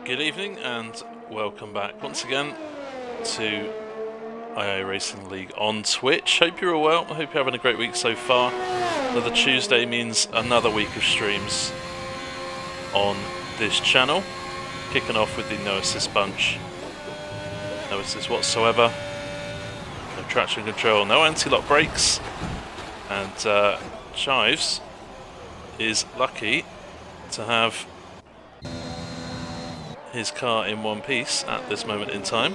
Good evening and welcome back once again to II Racing League on Twitch. Hope you're all well. I hope you're having a great week so far. Another Tuesday means another week of streams on this channel. Kicking off with the no assist bunch. No assist whatsoever. No traction control, no anti-lock brakes. And Chives is lucky to have his car in one piece at this moment in time.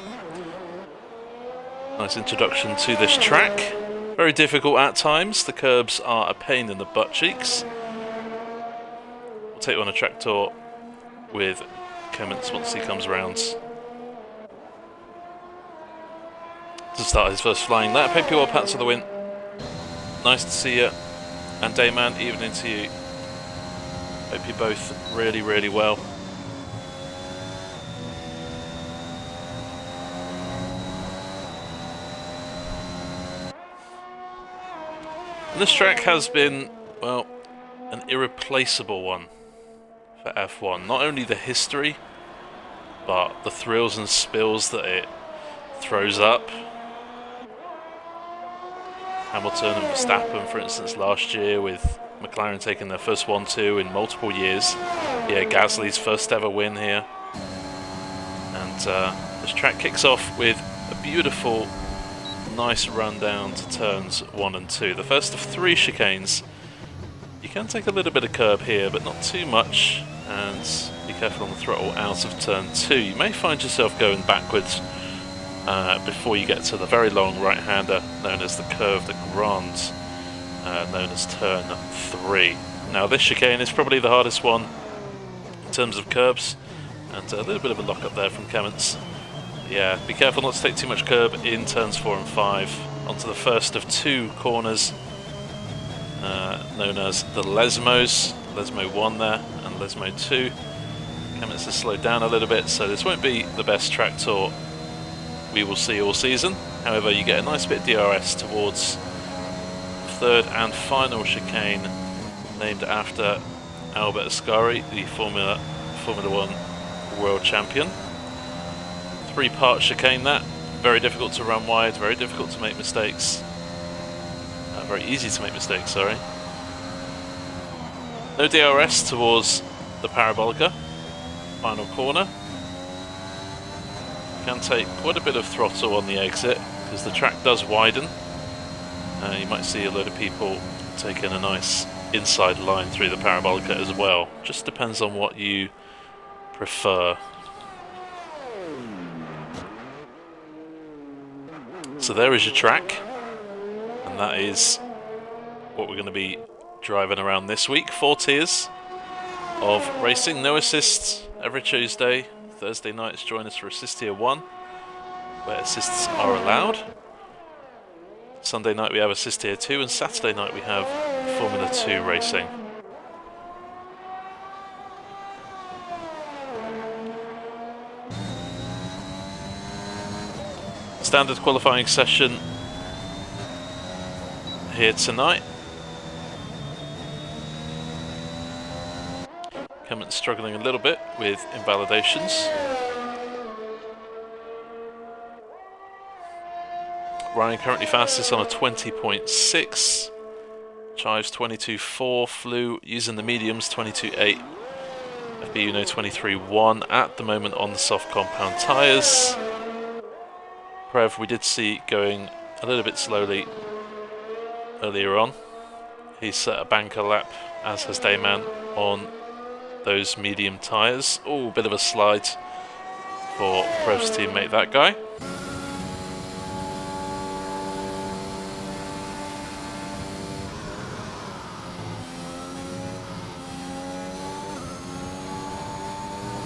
Nice introduction to this track. Very difficult at times. The curbs are a pain in the butt cheeks. We'll take you on a track tour with Clements once he comes around to start his first flying lap. Hope you all pats of the win. Nice to see you. And Dayman, evening to you. Hope you're both really well. And this track has been, well, an irreplaceable one for F1. Not only the history, but the thrills and spills that it throws up. Hamilton and Verstappen, for instance, last year with McLaren taking their first 1-2 in multiple years. Yeah, Gasly's first ever win here. And this track kicks off with a beautiful, nice run down to turns 1 and 2. The first of 3 chicanes. You can take a little bit of curb here, but not too much. And be careful on the throttle out of turn 2. You may find yourself going backwards before you get to the very long right-hander known as the Curve de Grande, known as turn 3. Now this chicane is probably the hardest one in terms of curbs, and a little bit of a lock up there from Clements. Yeah, be careful not to take too much curb in turns 4 and 5. Onto the first of 2 corners, known as the Lesmos. Lesmo 1 there, and Lesmo 2. Clements has slowed down a little bit, so this won't be the best track tour we will see all season. However, you get a nice bit of DRS towards the third and final chicane, named after Albert Ascari, the Formula 1 world champion. 3-part chicane that. Very difficult to run wide, very difficult to make mistakes. Very easy to make mistakes, sorry. No DRS towards the Parabolica. Final corner. Can take quite a bit of throttle on the exit because the track does widen. You might see a load of people taking a nice inside line through the Parabolica as well. Just depends on what you prefer. So there is your track, and that is what we're going to be driving around this week. 4 tiers of racing, no assists every Tuesday. Thursday nights join us for Assist Tier 1, where assists are allowed. Sunday night we have Assist Tier 2, and Saturday night we have Formula 2 racing. Standard qualifying session here tonight. Clements struggling a little bit with invalidations. Ryan currently fastest on a 20.6. Chives 22.4. Flew using the mediums 22.8. FB Uno 23.1 at the moment on the soft compound tyres. Prev we did see going a little bit slowly earlier on. He set a banker lap, as has Dayman, on those medium tyres. Oh, bit of a slide for Prev's teammate, that guy.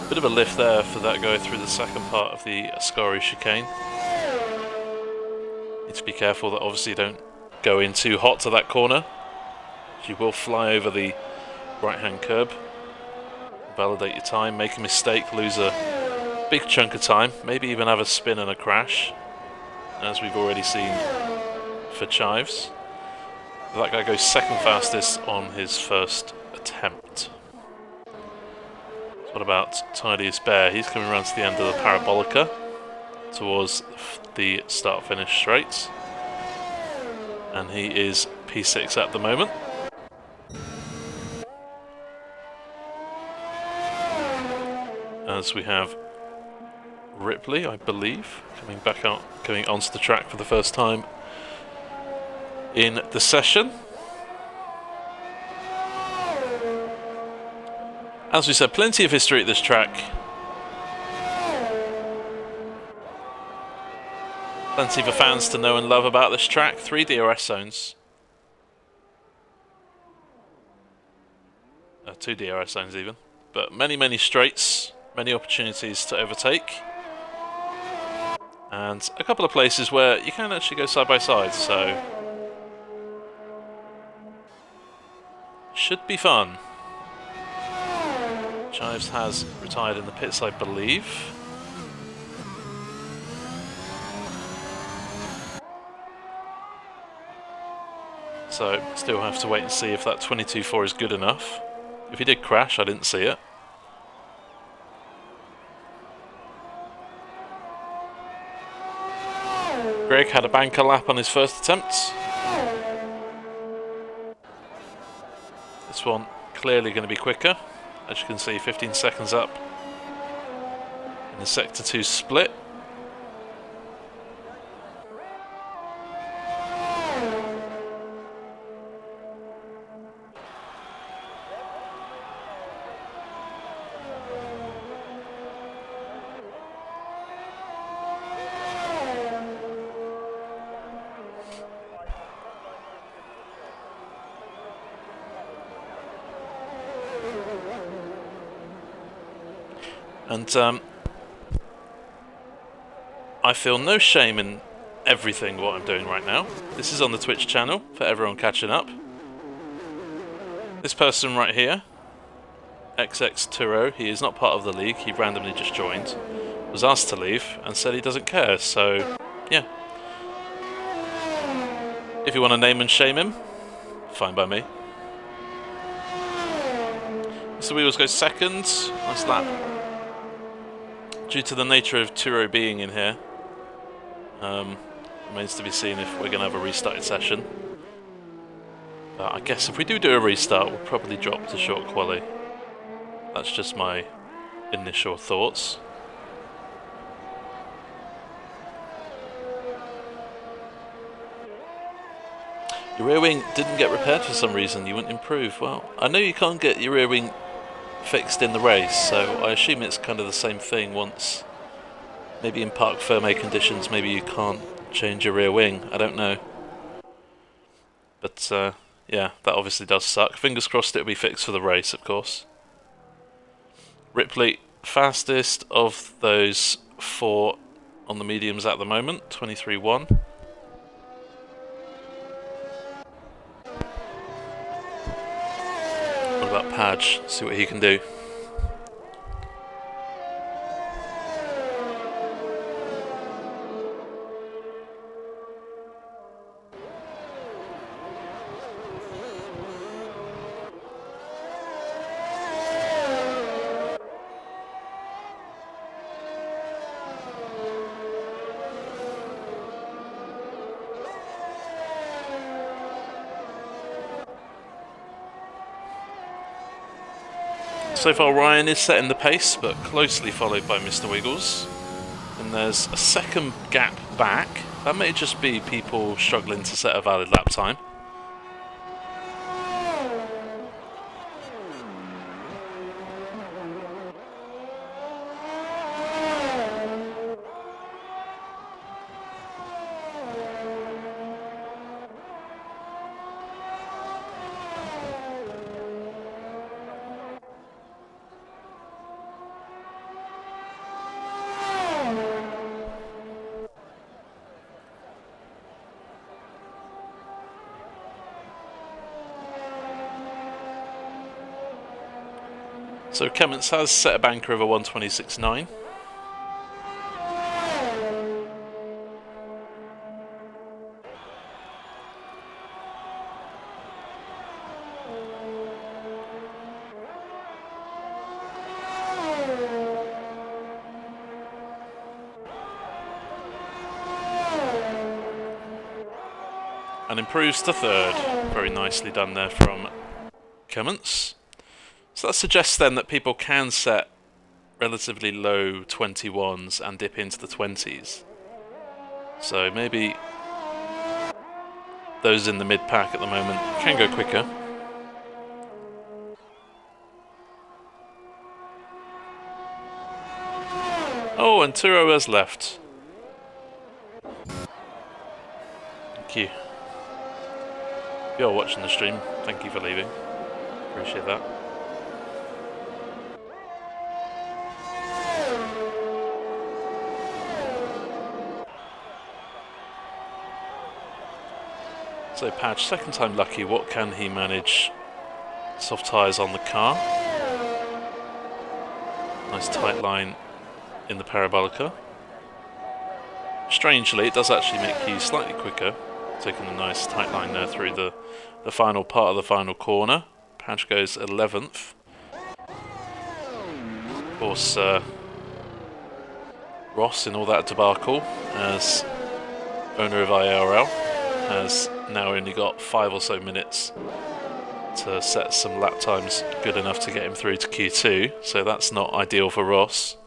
Bit of a lift there for that guy through the second part of the Ascari chicane. Need to be careful that obviously you don't go in too hot to that corner. You will fly over the right-hand curb. Validate your time, make a mistake, lose a big chunk of time, maybe even have a spin and a crash, as we've already seen for Chives. That guy goes second fastest on his first attempt. What about TidiestBear? He's coming around to the end of the parabolica towards the start-finish straight. And he is P6 at the moment. As we have Ripley, I believe, coming onto the track for the first time in the session. As we said, plenty of history at this track. Plenty for fans to know and love about this track. 3 DRS zones. 2 DRS zones even. But many straights, many opportunities to overtake. And a couple of places where you can actually go side by side, so should be fun. Chives has retired in the pits, I believe. So still have to wait and see if that 22.4 is good enough. If he did crash, I didn't see it. Greg had a banker lap on his first attempt. This one clearly going to be quicker. As you can see, 15 seconds up in the Sector 2 split. And I feel no shame in everything what I'm doing right now. This is on the Twitch channel for everyone catching up. This person right here, XX Turo, he is not part of the league, he randomly just joined, was asked to leave and said he doesn't care, so yeah. If you want to name and shame him, fine by me. Mr. Wheels goes second, nice lap. Due to the nature of Turo being in here, remains to be seen if we're going to have a restarted session. But I guess if we do a restart, we'll probably drop to short quali. That's just my initial thoughts. Your rear wing didn't get repaired for some reason, you wouldn't improve. Well, I know you can't get your rear wing fixed in the race, so I assume it's kind of the same thing once. Maybe in parc fermé conditions, maybe you can't change your rear wing, I don't know. But yeah, that obviously does suck. Fingers crossed it'll be fixed for the race, of course. Ripley, fastest of those 4 on the mediums at the moment, 23.1. What about Padge? See what he can do. So far Ryan is setting the pace, but closely followed by Mr. Wiggles. And there's a second gap back. That may just be people struggling to set a valid lap time. So Kemmons has set a banker of a 126.9. and improves to third. Very nicely done there from Cummins. So that suggests then that people can set relatively low 21s and dip into the 20s. So maybe those in the mid-pack at the moment can go quicker. Oh, and 2 rowers left. Thank you. If you're watching the stream, thank you for leaving. Appreciate that. So Patch, second time lucky, what can he manage? Soft tyres on the car. Nice tight line in the Parabolica. Strangely, it does actually make you slightly quicker, taking a nice tight line there through the final part of the final corner. Patch goes 11th. Of course, Ross, in all that debacle, as owner of IIRL, has now only got 5 or so minutes to set some lap times good enough to get him through to Q2, so that's not ideal for Ross.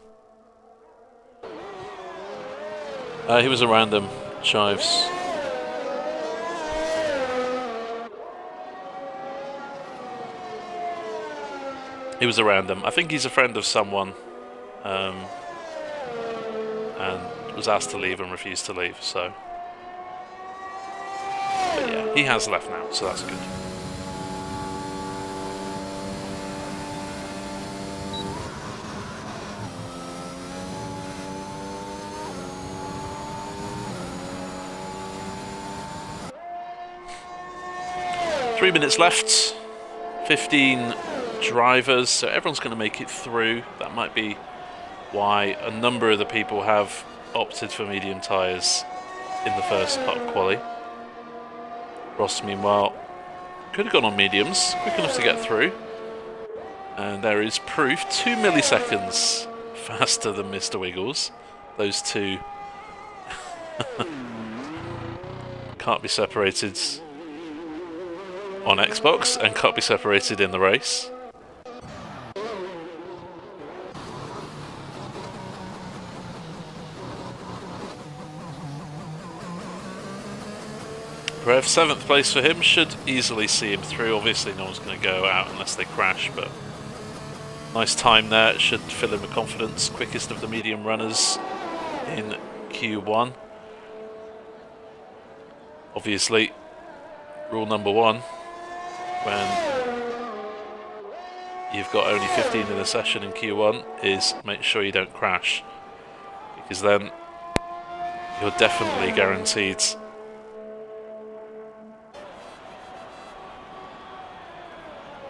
He was around them, Chives. He was around them. I think he's a friend of someone, and was asked to leave and refused to leave, so... But yeah, he has left now, so that's good. Three minutes left, 15 drivers, so everyone's going to make it through. That might be why a number of the people have opted for medium tyres in the first part of quali. Ross, meanwhile, could have gone on mediums, quick enough to get through. And there is proof, 2 milliseconds faster than Mr. Wiggles. Those two can't be separated on Xbox and can't be separated in the race. Rev, 7th place for him, should easily see him through. Obviously no one's going to go out unless they crash, but nice time there, should fill him with confidence. Quickest of the medium runners in Q1. Obviously, rule number 1, when you've got only 15 in a session in Q1, is make sure you don't crash, because then you're definitely guaranteed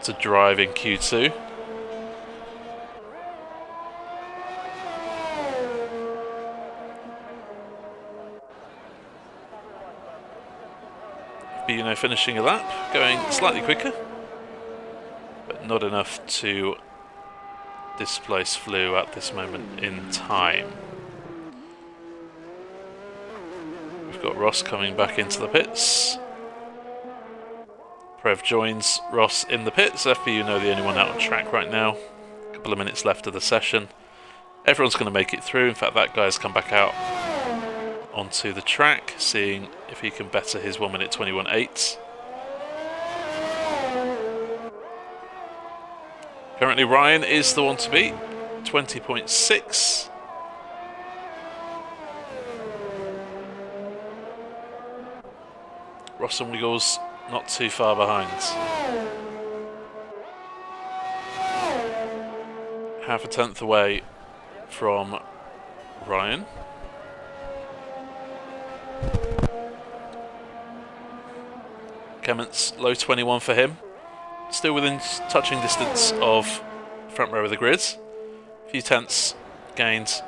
to drive in Q2. But finishing a lap, going slightly quicker, but not enough to displace Flew at this moment in time. We've got Ross coming back into the pits. Prev joins Ross in the pits. FPU know the only one out on track right now. A couple of minutes left of the session. Everyone's going to make it through. In fact, that guy's come back out onto the track, seeing if he can better his 1 minute 21.8. Currently Ryan is the one to beat, 20.6. Ross and Wiggles not too far behind. Half a tenth away from Ryan. Clements, low 21 for him. Still within touching distance of front row of the grid. A few tenths gained.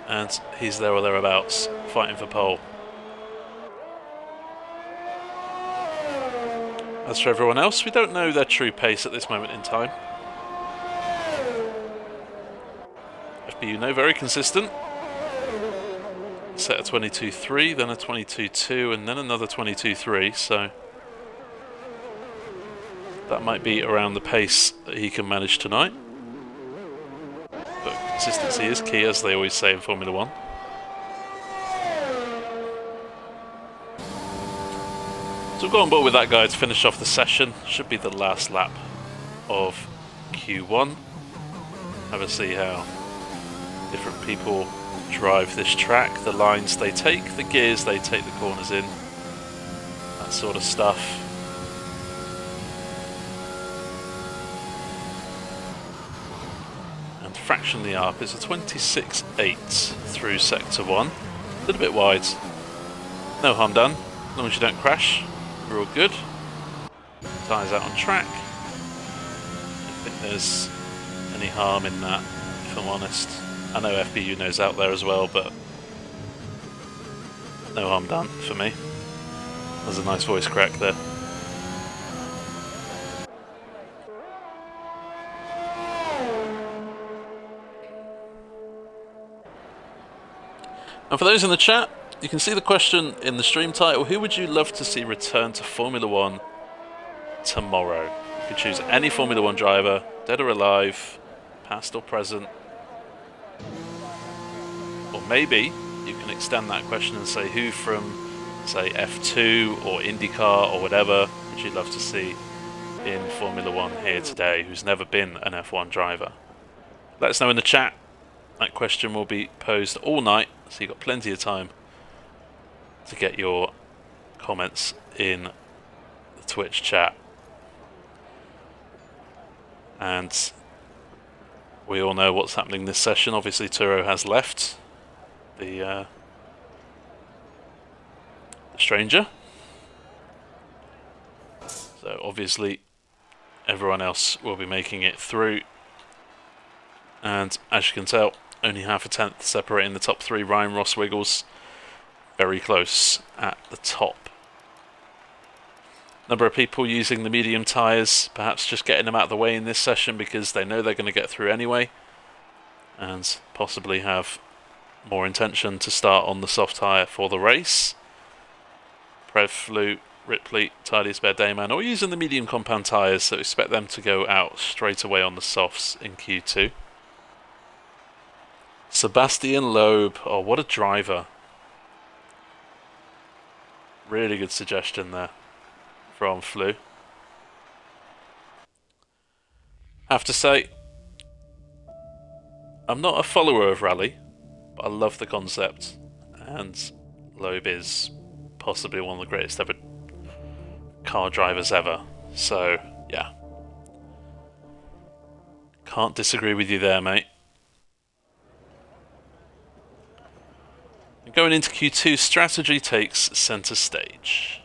And he's there or thereabouts, fighting for pole. As for everyone else, we don't know their true pace at this moment in time. FBU know, very consistent. set a 22.3, then a 22.2, and then another 22.3, so that might be around the pace that he can manage tonight. But consistency is key, as they always say in Formula 1. So we'll go on board with that guy to finish off the session. Should be the last lap of Q1. Have a see how different people drive this track, the lines they take, the gears they take the corners in, that sort of stuff. And fractionally up, it's a 26.8 through sector 1. A little bit wide. No harm done, as long as you don't crash, we're all good. Tyres out on track. I think there's any harm in that, if I'm honest. I know FPU knows out there as well, but no harm done for me. There's a nice voice crack there. And for those in the chat, you can see the question in the stream title: who would you love to see return to Formula 1 tomorrow? You can choose any Formula 1 driver, dead or alive, past or present. Or maybe you can extend that question and say who from, say, F2 or IndyCar or whatever would you love to see in Formula 1 here today, who's never been an F1 driver. Let us know in the chat. That question will be posed all night, so you've got plenty of time to get your comments in the Twitch chat. And we all know what's happening this session. Obviously, Turo has left the stranger. So obviously, everyone else will be making it through. And as you can tell, only half a tenth separating the top three. Ryan, Ross, Wiggles, very close at the top. Number of people using the medium tyres, perhaps just getting them out of the way in this session because they know they're going to get through anyway, and possibly have more intention to start on the soft tyre for the race. Prev, Flu, Ripley, TidiestBear, Dayman, all using the medium compound tyres, so expect them to go out straight away on the softs in Q2. Sebastian Loeb, oh what a driver. Really good suggestion there from Flu. Have to say, I'm not a follower of rally, but I love the concept, and Loeb is possibly one of the greatest ever car drivers ever, so yeah. Can't disagree with you there, mate. And going into Q2, strategy takes centre stage.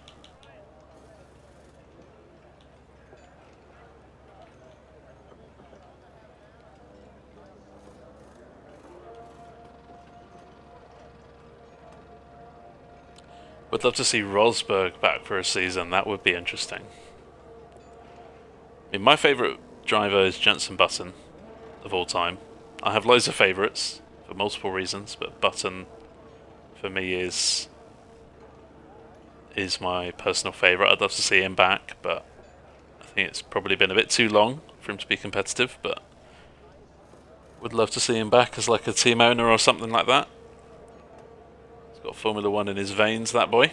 Would love to see Rosberg back for a season. That would be interesting. I mean, my favourite driver is Jenson Button of all time. I have loads of favourites for multiple reasons, but Button for me is my personal favourite. I'd love to see him back, but I think it's probably been a bit too long for him to be competitive, but would love to see him back as like a team owner or something like that. Got Formula 1 in his veins, that boy.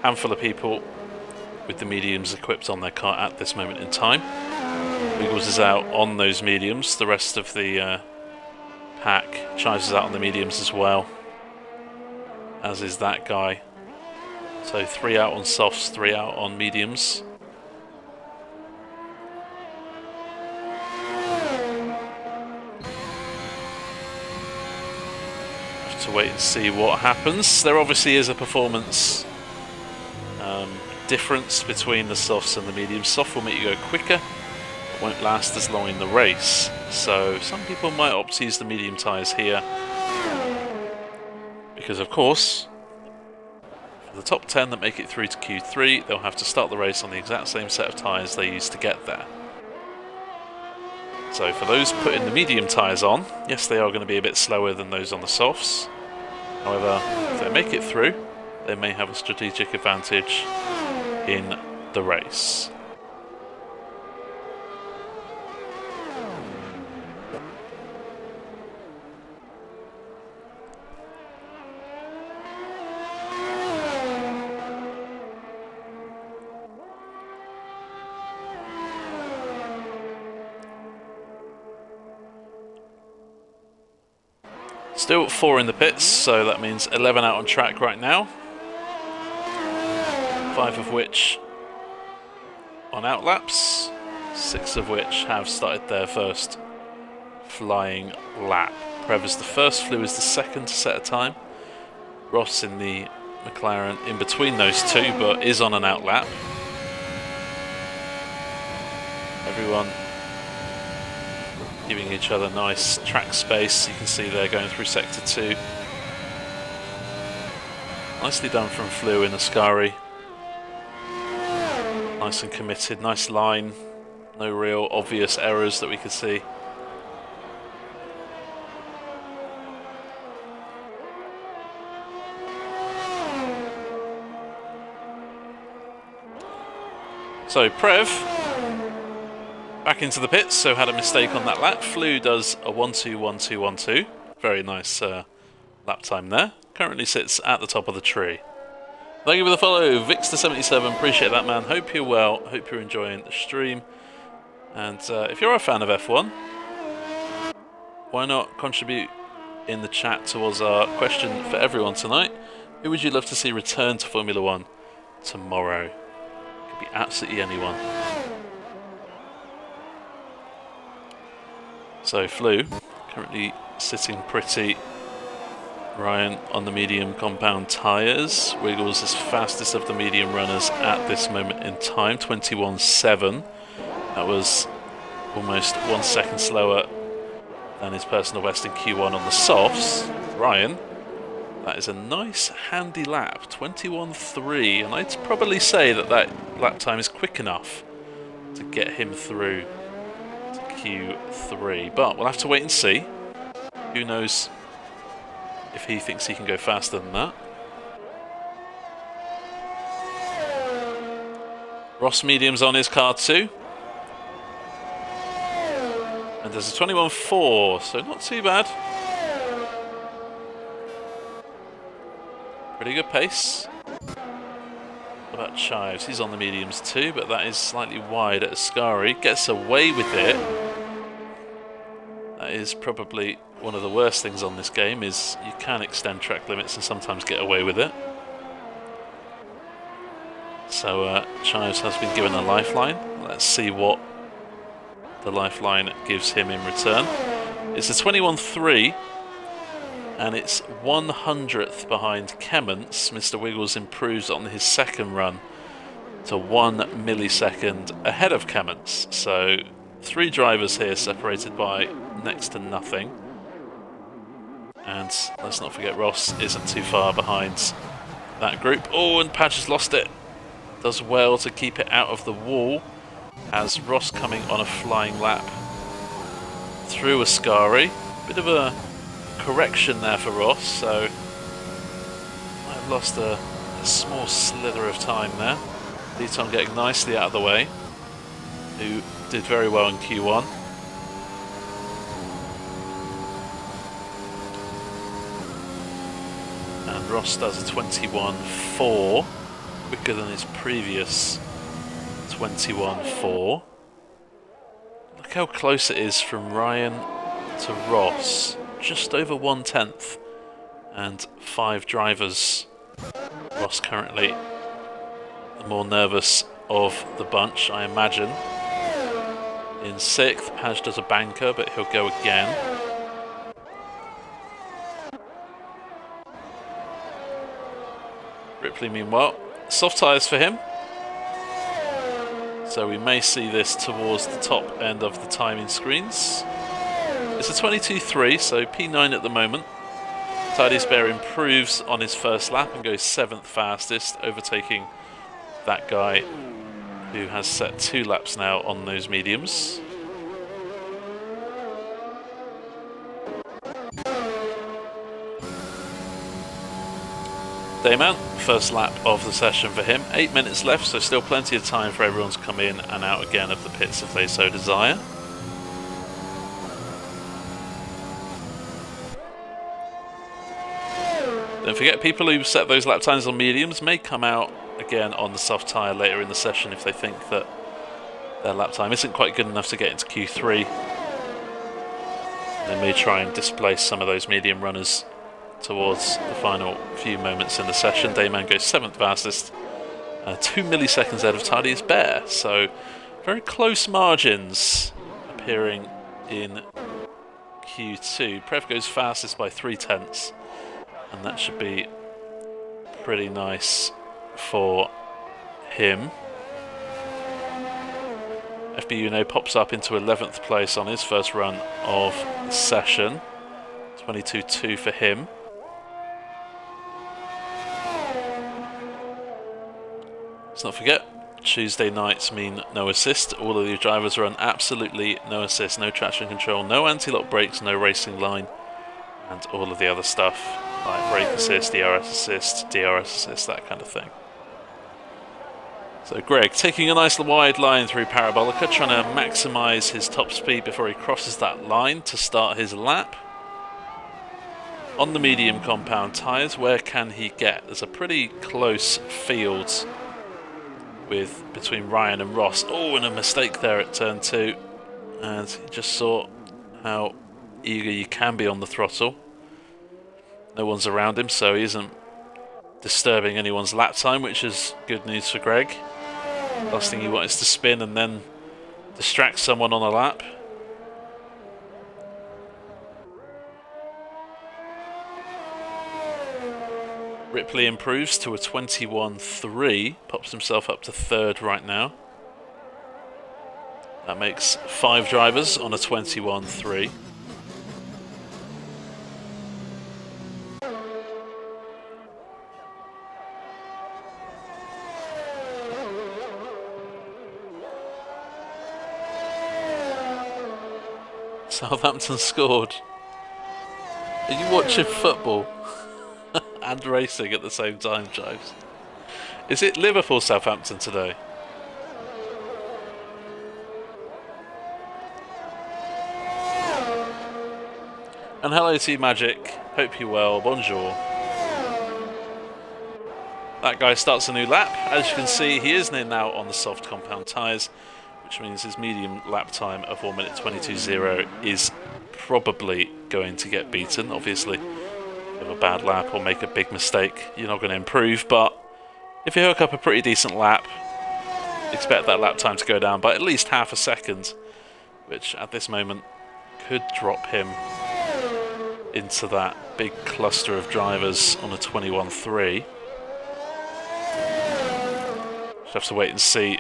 Handful of people with the mediums equipped on their car at this moment in time. Wiggles is out on those mediums. The rest of the pack Chives is out on the mediums as well, as is that guy. So 3 out on softs, 3 out on mediums. To wait and see what happens. There obviously is a performance difference between the softs and the mediums. Soft will make you go quicker, but won't last as long in the race. So some people might opt to use the medium tyres here, because of course For the top 10 that make it through to Q3, they'll have to start the race on the exact same set of tyres they used to get there. So for those putting the medium tyres on, yes, they are going to be a bit slower than those on the softs. However, if they make it through, they may have a strategic advantage in the race. Still 4 in the pits, so that means 11 out on track right now. 5 of which on outlaps, 6 of which have started their first flying lap. Prev is the first, Flew is the second to set a time. Ross in the McLaren in between those two, but is on an outlap. Everyone giving each other nice track space. You can see they're going through sector 2. Nicely done from Flew in Ascari. Nice and committed, nice line. No real obvious errors that we could see. So Prev back into the pits, so had a mistake on that lap. Flew does a 1-2-1-2-1-2. Very nice lap time there. Currently sits at the top of the tree. Thank you for the follow, Vixter77. Appreciate that, man. Hope you're well. Hope you're enjoying the stream. And if you're a fan of F1, why not contribute in the chat towards our question for everyone tonight? Who would you love to see return to Formula One tomorrow? Could be absolutely anyone. So Flew currently sitting pretty. Ryan on the medium compound tyres. Wiggles is fastest of the medium runners at this moment in time, 21.7. That was almost 1 second slower than his personal best in Q1 on the softs. Ryan, that is a nice handy lap, 21.3, and I'd probably say that that lap time is quick enough to get him through to Q3, but we'll have to wait and see. Who knows if he thinks he can go faster than that. Ross medium's on his car too. And there's a 21.4, so not too bad. Pretty good pace. What about Chives? He's on the mediums too, but that is slightly wide at Ascari. Gets away with it. That is probably one of the worst things on this game, is you can extend track limits and sometimes get away with it. So Chives has been given a lifeline. Let's see what the lifeline gives him in return. It's a 21.3 and it's 100th behind Kemmons. Mr. Wiggles improves on his second run to 1 millisecond ahead of Kemmons. So 3 drivers here separated by next to nothing. And let's not forget Ross isn't too far behind that group. Oh, and Patch has lost it. Does well to keep it out of the wall, as Ross coming on a flying lap through Ascari. Bit of a correction there for Ross, so I've lost a small slither of time there. Leaton getting nicely out of the way, who did very well in Q1. And Ross does a 21.4, quicker than his previous 21.4. Look how close it is from Ryan to Ross. Just over 1/10. And 5 drivers. Ross currently the more nervous of the bunch, I imagine. In 6th, Paj does a banker, but he'll go again. Ripley, meanwhile, soft tyres for him. So we may see this towards the top end of the timing screens. It's a 22.3, so P9 at the moment. TidiestBear improves on his first lap and goes 7th fastest, overtaking that guy who has set 2 laps now on those mediums. Dayman, first lap of the session for him. 8 minutes left, so still plenty of time for everyone to come in and out again of the pits if they so desire. Don't forget, people who set those lap times on mediums may come out again on the soft tyre later in the session if they think that their lap time isn't quite good enough to get into Q3. They may try and displace some of those medium runners towards the final few moments in the session. Dayman goes 7th fastest, 2 milliseconds ahead of TidiestBear, so very close margins appearing in Q2. Prev goes fastest by 3/10, and that should be pretty nice for him. FBUno pops up into 11th place on his first run of the session. 22.2 for him. Let's not forget, Tuesday nights mean no assist. All of the drivers run absolutely no assist, no traction control, no anti-lock brakes, no racing line, and all of the other stuff like brake assist, DRS assist, that kind of thing. So Greg taking a nice wide line through Parabolica, trying to maximise his top speed before he crosses that line to start his lap. On the medium compound tyres, where can he get? There's a pretty close field between Ryan and Ross. Oh, and a mistake there at turn 2. And you just saw how eager you can be on the throttle. No one's around him, so he isn't disturbing anyone's lap time, which is good news for Greg. Last thing he wants is to spin and then distract someone on a lap. Ripley improves to a 21.3, pops himself up to 3rd right now. That makes 5 drivers on a 21.3. Southampton scored. Are you watching football and racing at the same time, James? Is it Liverpool-Southampton today? And hello to you, Magic. Hope you're well. Bonjour. That guy starts a new lap. As you can see, he is now on the soft compound tyres, which means his medium lap time of 1 minute 22.0 is probably going to get beaten. Obviously, if you have a bad lap or make a big mistake, you're not going to improve, but if you hook up a pretty decent lap, expect that lap time to go down by at least half a second, which at this moment could drop him into that big cluster of drivers on a 21.3. Just have to wait and see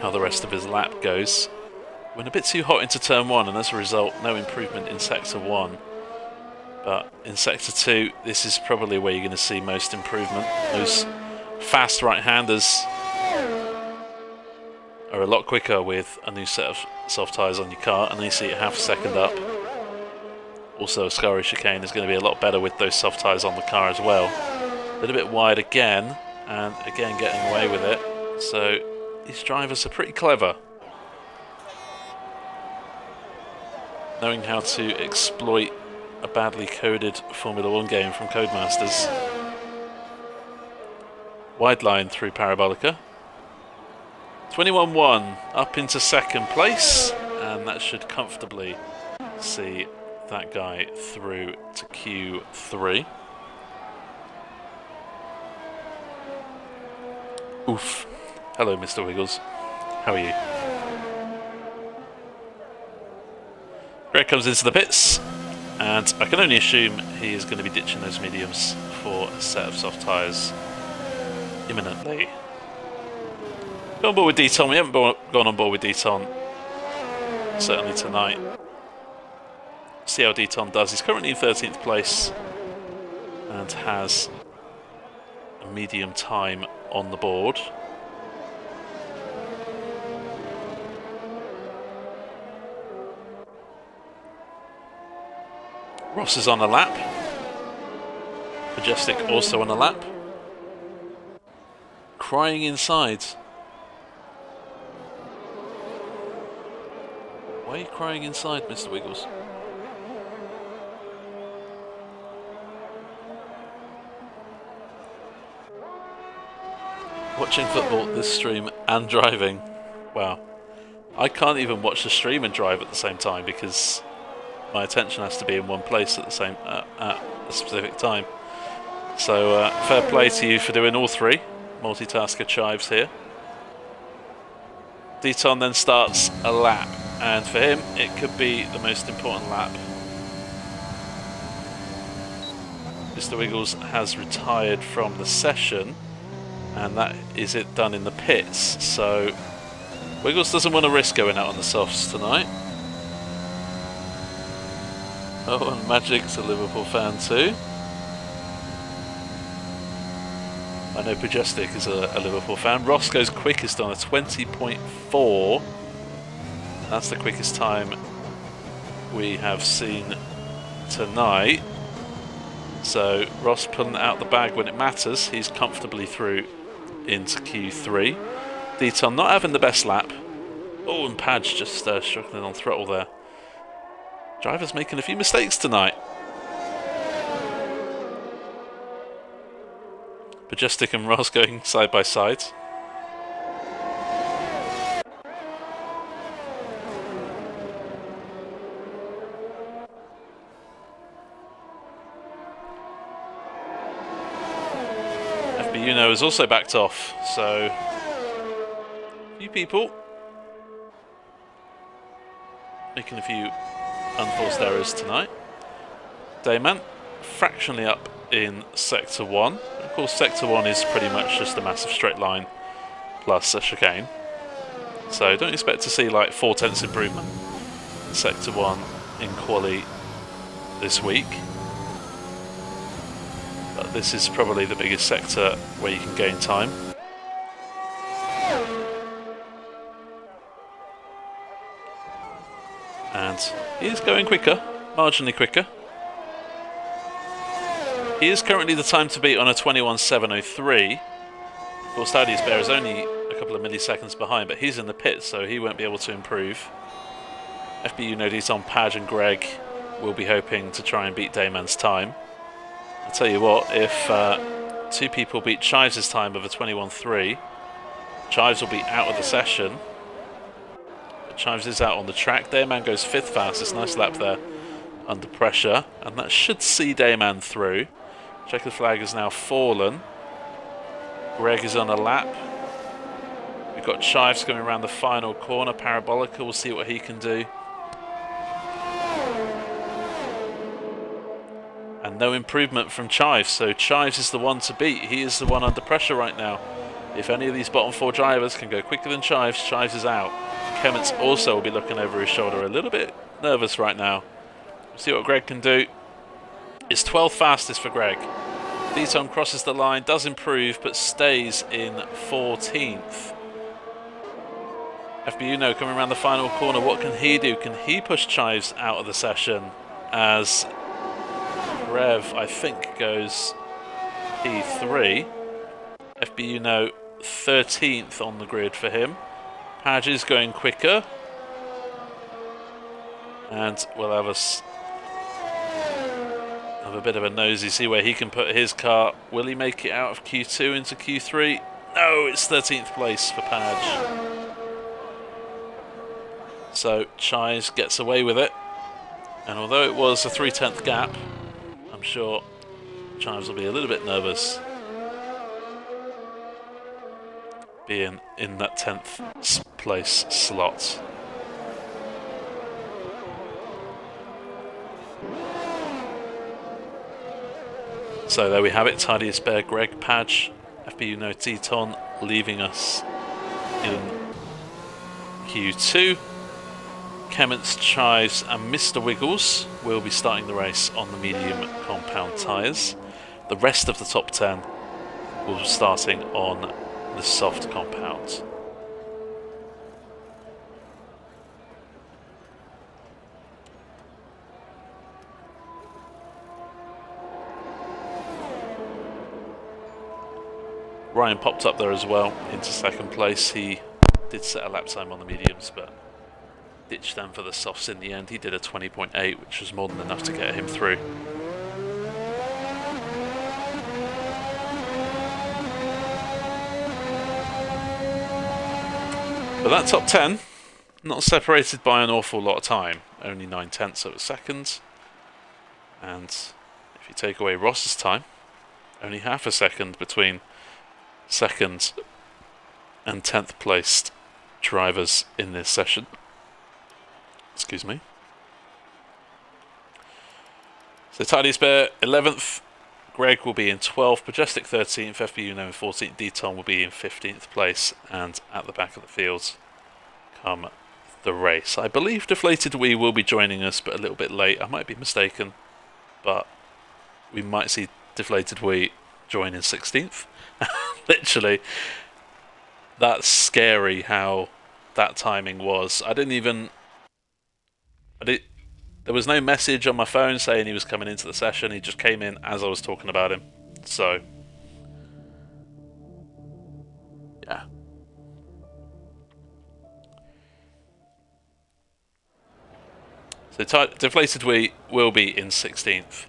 how the rest of his lap goes. Went a bit too hot into turn 1, and as a result, no improvement in sector 1. But in sector 2, this is probably where you're going to see most improvement. Those fast right-handers are a lot quicker with a new set of soft tyres on your car, and they see it half a second up. Also, Ascari chicane is going to be a lot better with those soft tyres on the car as well. A little bit wide again, and again getting away with it. So these drivers are pretty clever, knowing how to exploit a badly coded Formula 1 game from Codemasters. Wide line through Parabolica. 21.1 up into 2nd place, and that should comfortably see that guy through to Q3. Oof. Hello, Mr. Wiggles. How are you? Greg comes into the pits, and I can only assume he is going to be ditching those mediums for a set of soft tyres imminently. Go on board with D-Ton. We haven't gone on board with D-Ton, certainly tonight. see how Deton does. He's currently in 13th place and has a medium time on the board. Ross is on a lap. Majestic also on a lap. Crying inside. Why are you crying inside, Mr. Wiggles? Watching football, this stream, and driving. Wow. I can't even watch the stream and drive at the same time because my attention has to be in one place at the same at a specific time. So fair play to you for doing all three. Multitasker Chives here. Deton then starts a lap, and for him it could be the most important lap. Mr. Wiggles has retired from the session, and that is it done in the pits. So Wiggles doesn't want to risk going out on the softs tonight. Oh, and Magic's a Liverpool fan too. I know Majestic is a Liverpool fan. Ross goes quickest on a 20.4. That's the quickest time we have seen tonight. So Ross pulling it out the bag when it matters. He's comfortably through into Q3. Deton not having the best lap. Oh, and Padge just struggling on throttle there. Driver's making a few mistakes tonight. Majestic and Ross going side by side. FBUno is also backed off, so a few people making a few unforced errors tonight. Dayman fractionally up in Sector 1. Of course, Sector 1 is pretty much just a massive straight line plus a chicane. So don't expect to see like 4/10 improvement in Sector 1 in quali this week. But this is probably the biggest sector where you can gain time. And he is going quicker, marginally quicker. He is currently the time to beat on a 21.703. Of course, TidiestBear is only a couple of milliseconds behind, but he's in the pit, so he won't be able to improve. FBUno, Deton, Padge and Greg will be hoping to try and beat Dayman's time. I'll tell you what, if two people beat Chives' time of a 21.3, Chives will be out of the session. But Chives is out on the track. Dayman goes 5th fastest. Nice lap there under pressure, and that should see Dayman through. Checkered flag has now fallen. Greg is on a lap. We've got Chives coming around the final corner. Parabolica, we'll see what he can do. And no improvement from Chives, so Chives is the one to beat. He is the one under pressure right now. If any of these bottom 4 drivers can go quicker than Chives, Chives is out. Kemmets also will be looking over his shoulder, a little bit nervous right now. We'll see what Greg can do. It's 12th fastest for Greg. Deton crosses the line, does improve, but stays in 14th. FBUno coming around the final corner. What can he do? Can he push Chives out of the session? As Rev, I think, goes P3. FBUno 13th on the grid for him. Padge is going quicker. And we'll have a bit of a nosy, see where he can put his car. Will he make it out of Q2 into Q3? No, it's 13th place for Padge. So Chives gets away with it. And although it was a 3/10 gap, I'm sure Chives will be a little bit nervous being in that 10th place slot. So there we have it, TidiestBear, Greg, Padge, FBUno, Deton leaving us in Q2. Kemmets, Chives and Mr. Wiggles will be starting the race on the medium compound tyres. The rest of the top 10 will be starting on the soft compound. Ryan popped up there as well into second place. He did set a lap time on the mediums, but ditched them for the softs in the end. He did a 20.8, which was more than enough to get him through. But that top 10, not separated by an awful lot of time, only 9/10 of a second. And if you take away Ross's time, only half a second between second and 10th placed drivers in this session. Excuse me. So TidiestBear 11th, Greg will be in 12th, Majestic 13th, FBU in 14th, D-Tom will be in 15th place, and at the back of the field come the race. I believe Deflated Wee will be joining us, but a little bit late. I might be mistaken, but we might see Deflated Wee join in 16th. Literally, that's scary how that timing was. There was no message on my phone saying he was coming into the session. He just came in as I was talking about him. So, yeah. So Deflated Wee will be in 16th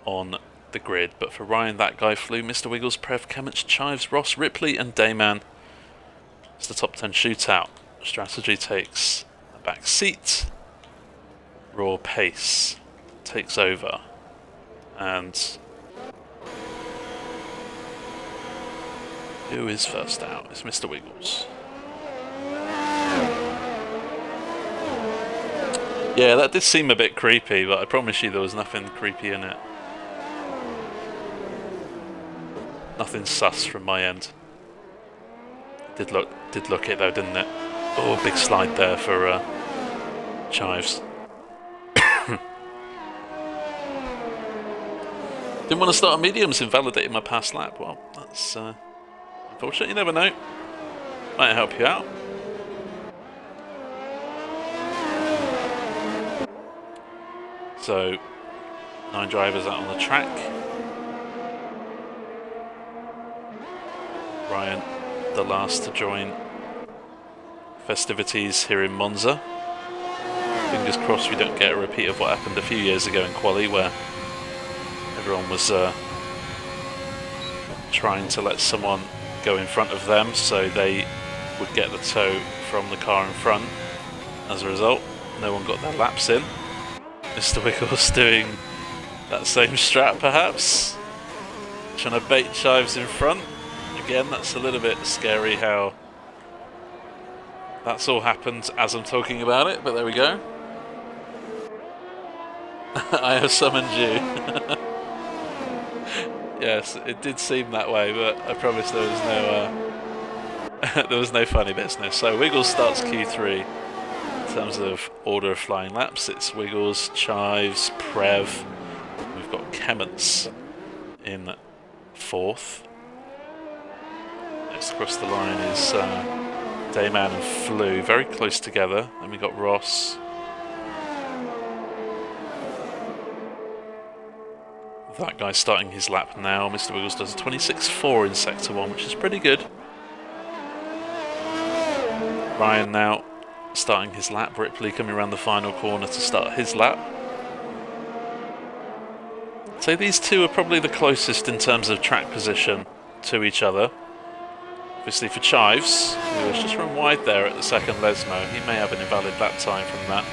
on the grid, but for Ryan, that guy flew. Mr. Wiggles, Prev, Kemmich, Chives, Ross, Ripley, and Dayman. It's the top 10 shootout. Strategy takes a back seat. Raw pace takes over, and who is first out? It's Mr. Wiggles. Yeah, that did seem a bit creepy, but I promise you there was nothing creepy in it. Nothing sus from my end. Did look it though, didn't it? Oh, big slide there for Chives. Didn't want to start on mediums, invalidating my past lap. Well, that's unfortunate. You never know. Might help you out. So, 9 drivers out on the track. Ryan, the last to join festivities here in Monza. Fingers crossed we don't get a repeat of what happened a few years ago in Quali, where everyone was trying to let someone go in front of them so they would get the tow from the car in front. As a result, no one got their laps in. Mr. Wiggles doing that same strat perhaps, trying to bait Chives in front. Again, that's a little bit scary how that's all happened as I'm talking about it, but there we go. I have summoned you. Yes, it did seem that way, but I promise there was no there was no funny business. So Wiggles starts Q3 in terms of order of flying laps. It's Wiggles, Chives, Prev. We've got Kemmich in 4th. Next across the line is Dayman and Flew, very close together. Then we got Ross. That guy starting his lap now. Mr. Wiggles does a 26.4 in Sector 1, which is pretty good. Ryan now starting his lap. Ripley coming around the final corner to start his lap. So these two are probably the closest in terms of track position to each other. Obviously for Chives, who has just run wide there at the second Lesmo, he may have an invalid lap time from that.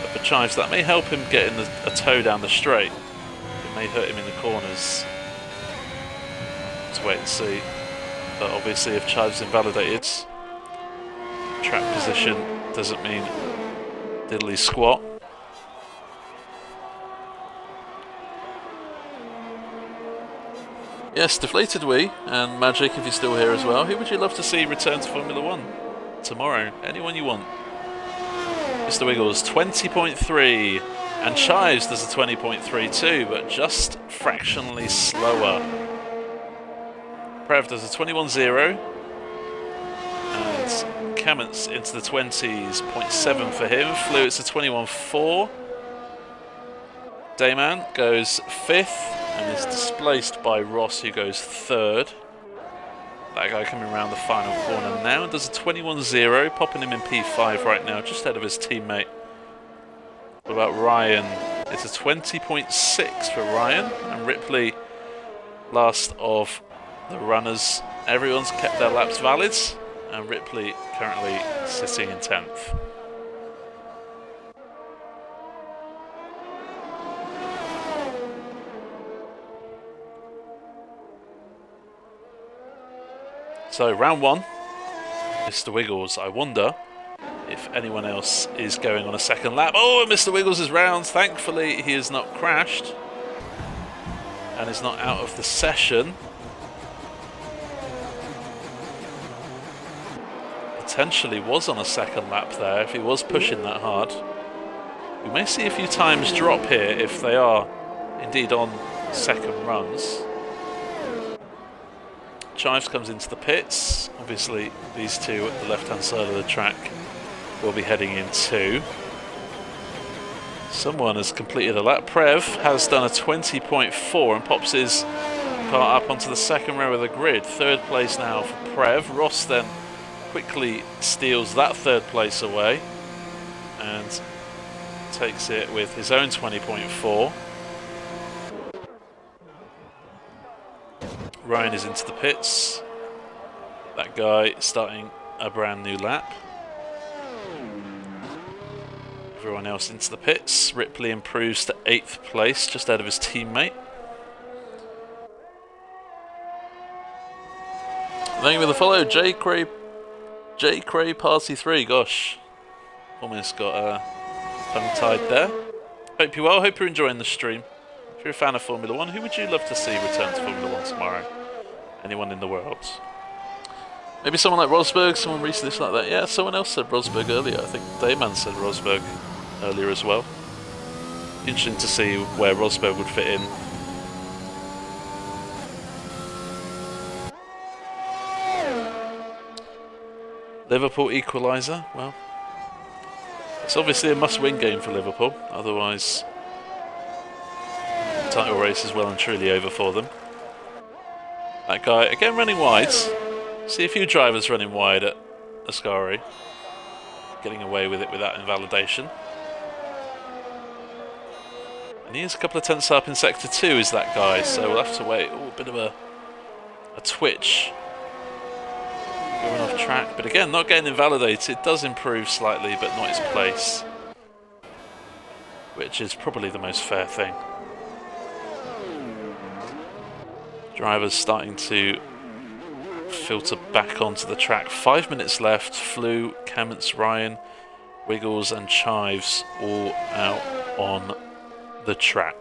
But for Chives, that may help him get in a tow down the straight. It may hurt him in the corners. Let's wait and see. But obviously if Chives invalidated, track position doesn't mean diddly squat. Yes, Deflated Wee and Magic, if you're still here as well. Who would you love to see return to Formula 1 tomorrow? Anyone you want. Mr. Wiggles, 20.3 And Chives does a 20.32, but just fractionally slower. Prev does a 21.0. And Kamens into the 20s, 0.7 for him. Flew, it's a 21.4. Dayman goes 5th and is displaced by Ross, who goes 3rd. That guy coming around the final corner now and does a 21.0, popping him in P5 right now, just ahead of his teammate. What about Ryan? It's a 20.6 for Ryan, and Ripley, last of the runners. Everyone's kept their laps valid, and Ripley currently sitting in 10th. So round 1, Mr. Wiggles. I wonder if anyone else is going on a second lap. Oh, Mr. Wiggles is round. Thankfully, he has not crashed and is not out of the session. Potentially was on a second lap there if he was pushing that hard. We may see a few times drop here if they are indeed on second runs. Chives comes into the pits. Obviously, these two at the left-hand side of the track will be heading in too. Someone has completed a lap. Prev has done a 20.4 and pops his car up onto the second row of the grid. 3rd place now for Prev. Ross then quickly steals that 3rd place away and takes it with his own 20.4. Ryan is into the pits. That guy starting a brand new lap. Everyone else into the pits. Ripley improves to 8th place, just ahead of his teammate. Thank you for the follow, J Cray Party 3. Gosh, almost got tongue-tied there. Hope you're well. Hope you're enjoying the stream. If you're a fan of Formula 1, who would you love to see return to Formula 1 tomorrow? Anyone in the world? Maybe someone like Rosberg, someone recently like that. Yeah, someone else said Rosberg earlier. I think Dayman said Rosberg earlier as well. Interesting to see where Rosberg would fit in. Liverpool equaliser. Well, it's obviously a must-win game for Liverpool. Otherwise, the title race is well and truly over for them. That guy, again, running wide. See a few drivers running wide at Ascari. Getting away with it without invalidation. And he is a couple of tenths up in Sector 2, is that guy, so we'll have to wait. Oh, a bit of a twitch. Going off track, but again, not getting invalidated. It does improve slightly, but not his place. Which is probably the most fair thing. Drivers starting to filter back onto the track. 5 minutes left. Flew, Kamens, Ryan, Wiggles and Chives all out on the track.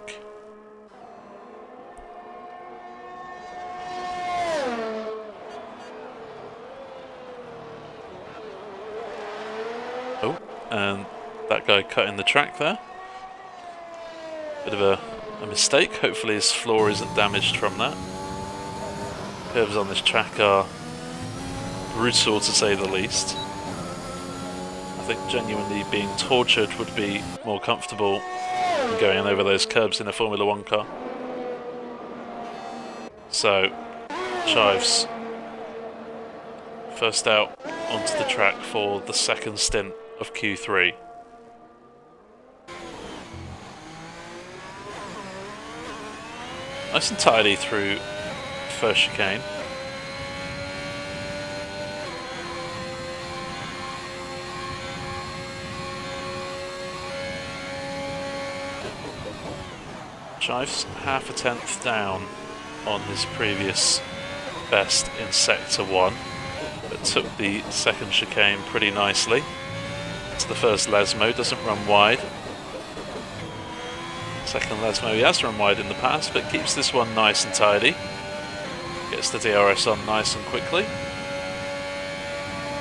Oh, and that guy cutting the track there. Bit of a mistake. Hopefully his floor isn't damaged from that. Curves on this track are brutal, to say the least. I think genuinely being tortured would be more comfortable than going over those curbs in a Formula 1 car. So, Chives first out onto the track for the second stint of Q3. Nice and tidy through first chicane. Chives half a tenth down on his previous best in Sector 1, but took the second chicane pretty nicely. To the first Lesmo, doesn't run wide. Second Lesmo, he has run wide in the past, but keeps this one nice and tidy. Gets the DRS on nice and quickly. I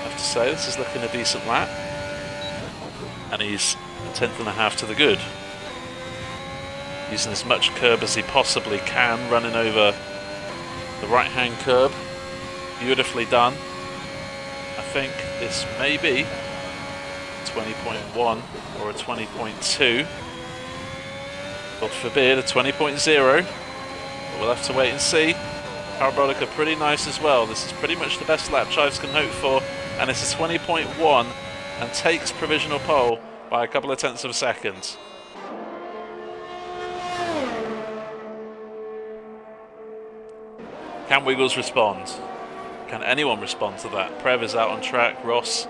have to say, this is looking a decent lap. And he's a tenth and a half to the good. using as much curb as he possibly can, running over the right-hand curb. Beautifully done. I think this may be 20.1 or a 20.2. God forbid a 20.0. But we'll have to wait and see. Parabolica pretty nice as well. This is pretty much the best lap Chives can hope for. And it's a 20.1 and takes provisional pole by a couple of tenths of a second. Can Wiggles respond? Can anyone respond to that? Prev is out on track. Ross,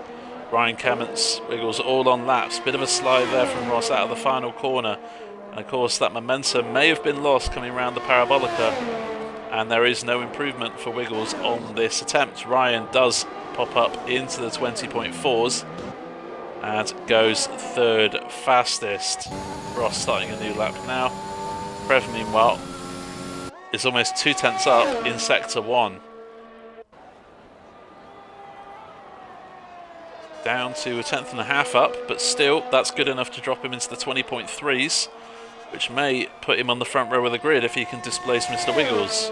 Ryan Kemmets, Wiggles all on laps. Bit of a slide there from Ross out of the final corner. And of course that momentum may have been lost coming around the Parabolica. And there is no improvement for Wiggles on this attempt. Ryan does pop up into the 20.4s and goes third fastest. Ross starting a new lap now. Prev, meanwhile, is almost 2 tenths up in sector 1. Down to a tenth and a half up, but still that's good enough to drop him into the 20.3s, which may put him on the front row of the grid if he can displace Mr. Wiggles.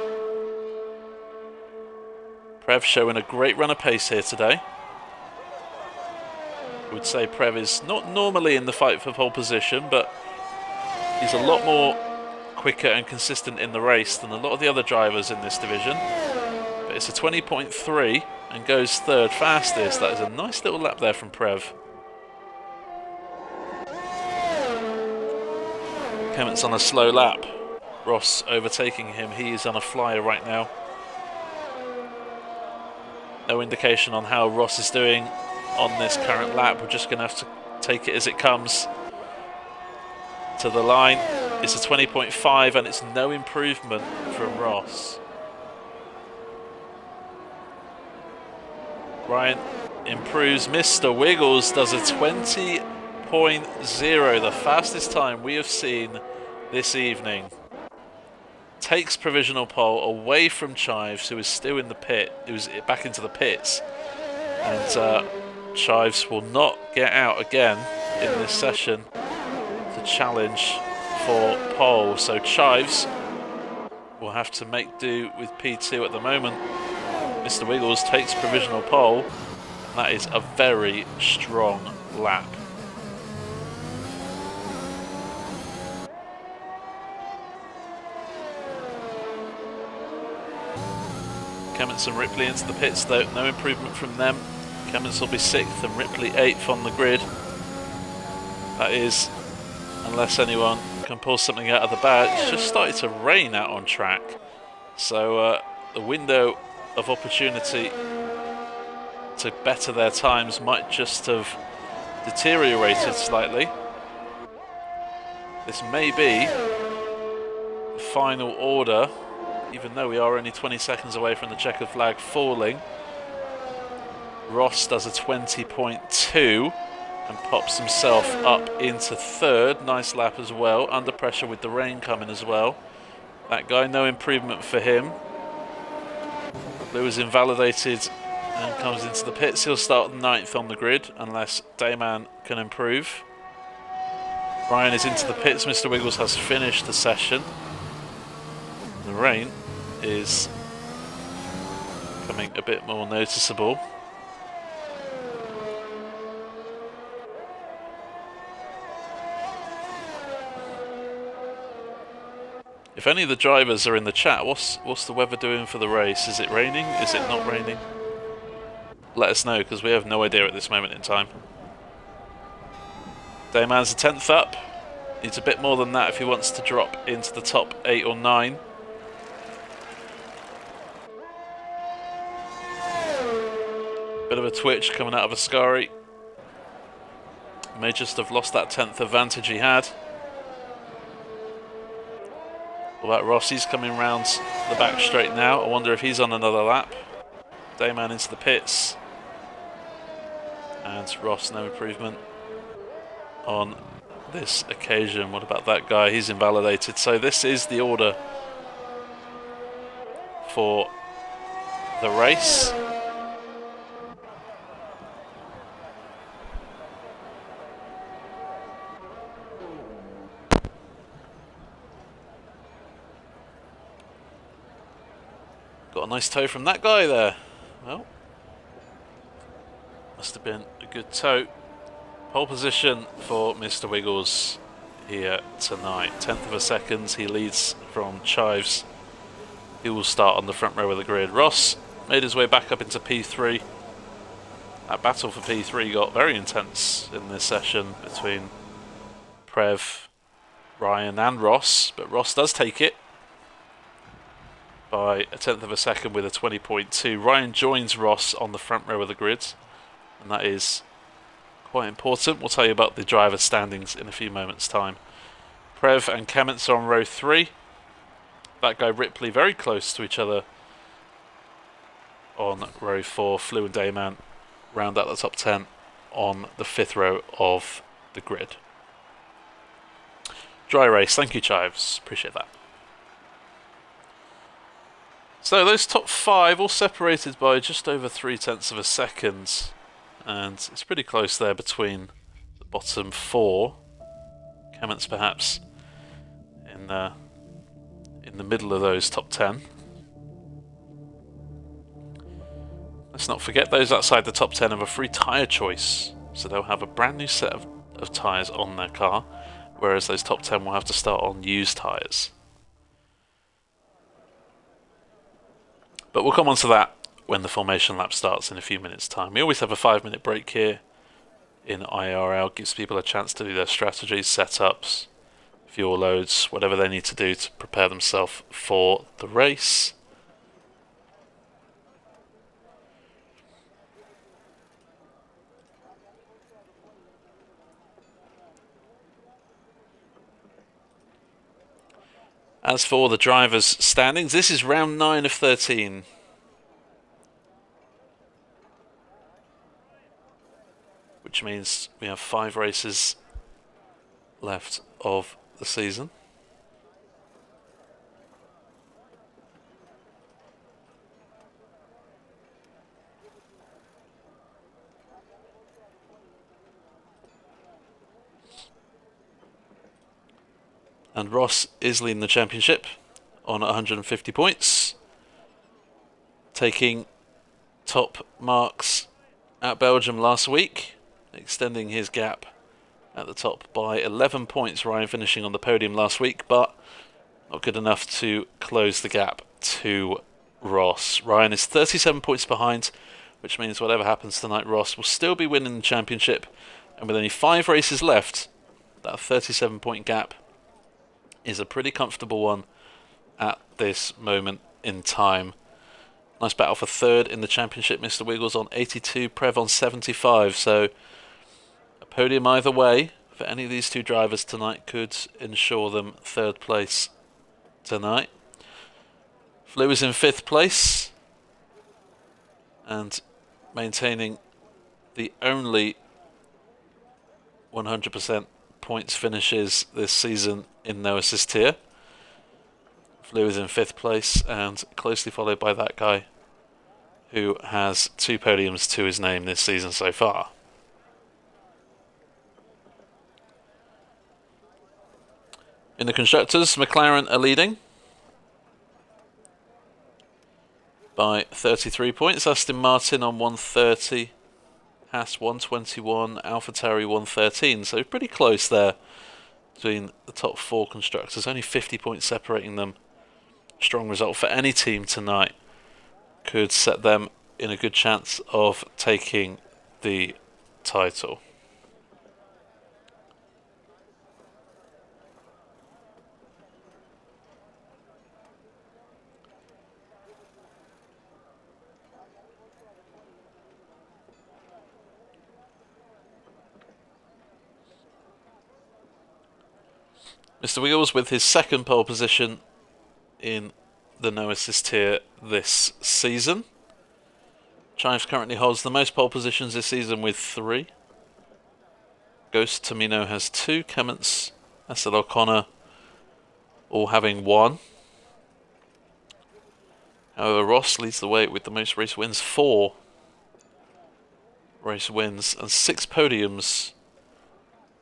Prev showing a great run of pace here today. I would say Prev is not normally in the fight for pole position, but he's a lot more quicker and consistent in the race than a lot of the other drivers in this division. But it's a 20.3 and goes third fastest. That is a nice little lap there from Prev. Kemets on a slow lap. Ross overtaking him. He is on a flyer right now. No indication on how Ross is doing on this current lap. We're just going to have to take it as it comes. To the line, it's a 20.5 and it's no improvement from Ross. Ryan improves. Mr. Wiggles does a 20.0, the fastest time we have seen this evening. Takes provisional pole away from Chives, who is still in the pit, who's back into the pits. And Chives will not get out again in this session to challenge for pole. So Chives will have to make do with P2 at the moment. Mr. Wiggles takes provisional pole, and that is a very strong lap. Kemmets and Ripley into the pits though, no improvement from them. Kemmets will be 6th and Ripley 8th on the grid. That is, unless anyone can pull something out of the bag. It's just started to rain out on track. So the window of opportunity to better their times might just have deteriorated slightly. This may be the final order, even though we are only 20 seconds away from the checkered flag falling. Ross does a 20.2 and pops himself up into 3rd. Nice lap as well, under pressure with the rain coming as well. That guy, no improvement for him. Lewis invalidated and comes into the pits. He'll start 9th on the grid unless Dayman can improve. Ryan is into the pits. Mr. Wiggles has finished the session. The rain is becoming a bit more noticeable. If any of the drivers are in the chat, what's the weather doing for the race? Is it raining? Is it not raining? Let us know, because we have no idea at this moment in time. Dayman's a 10th up. Needs a bit more than that if he wants to drop into the top 8 or 9. Bit of a twitch coming out of Ascari. May just have lost that 10th advantage he had. Well, that Rossi's coming round the back straight now. I wonder if he's on another lap. Dayman into the pits. And Ross, no improvement on this occasion. What about that guy? He's invalidated. So this is the order for the race. got a nice toe from that guy there. Well, must have been a good toe. Pole position for Mr. Wiggles here tonight. 10th of a second, he leads from Chives. He will start on the front row of the grid. Ross made his way back up into P3. That battle for P3 got very intense in this session between Prev, Ryan and Ross, but Ross does take it by a 10th of a second with a 20.2. Ryan joins Ross on the front row of the grid, and that is quite important. We'll tell you about the driver standings in a few moments' time. Prev and Kements are on row 3. That guy Ripley very close to each other on row 4. Flew and Dayman round out the top 10 on the 5th row of the grid. Dry race, thank you Chives, appreciate that. So those top 5 all separated by just over 0.3 of a second, and it's pretty close there between the bottom 4. Kements perhaps in the middle of those top 10. Let's not forget those outside the top 10 have a free tyre choice, so they'll have a brand new set of tyres on their car, whereas those top 10 will have to start on used tyres. But we'll come on to that when the formation lap starts in a few minutes' time. We always have a 5-minute break here in IIRL, gives people a chance to do their strategies, setups, fuel loads, whatever they need to do to prepare themselves for the race. As for the drivers' standings, this is round 9 of 13. Which means we have 5 races left of the season. And Ross is leading the championship on 150 points, taking top marks at Belgium last week, extending his gap at the top by 11 points. Ryan finishing on the podium last week, but not good enough to close the gap to Ross. Ryan is 37 points behind, which means whatever happens tonight, Ross will still be winning the championship, and with only 5 races left, that 37-point gap is a pretty comfortable one at this moment in time. Nice battle for 3rd in the championship. Mr. Wiggles on 82, Prev on 75, so a podium either way for any of these 2 drivers tonight could ensure them 3rd place tonight. Flew is in 5th place and maintaining the only 100% points finishes this season in no assist tier. Flew is in 5th place and closely followed by that guy who has 2 podiums to his name this season so far. In the constructors, McLaren are leading by 33 points. Aston Martin on 130, Haas 121, AlphaTauri 113. So pretty close there between the top 4 constructors. Only 50 points separating them. Strong result for any team tonight. Could set them in a good chance of taking the title. Mr. Wiggles with his 2nd pole position in the no assist tier this season. Chives currently holds the most pole positions this season with 3. Ghost Tamino has 2. Kements, Estelle O'Connor all having 1. However, Ross leads the way with the most race wins, 4 race wins and 6 podiums,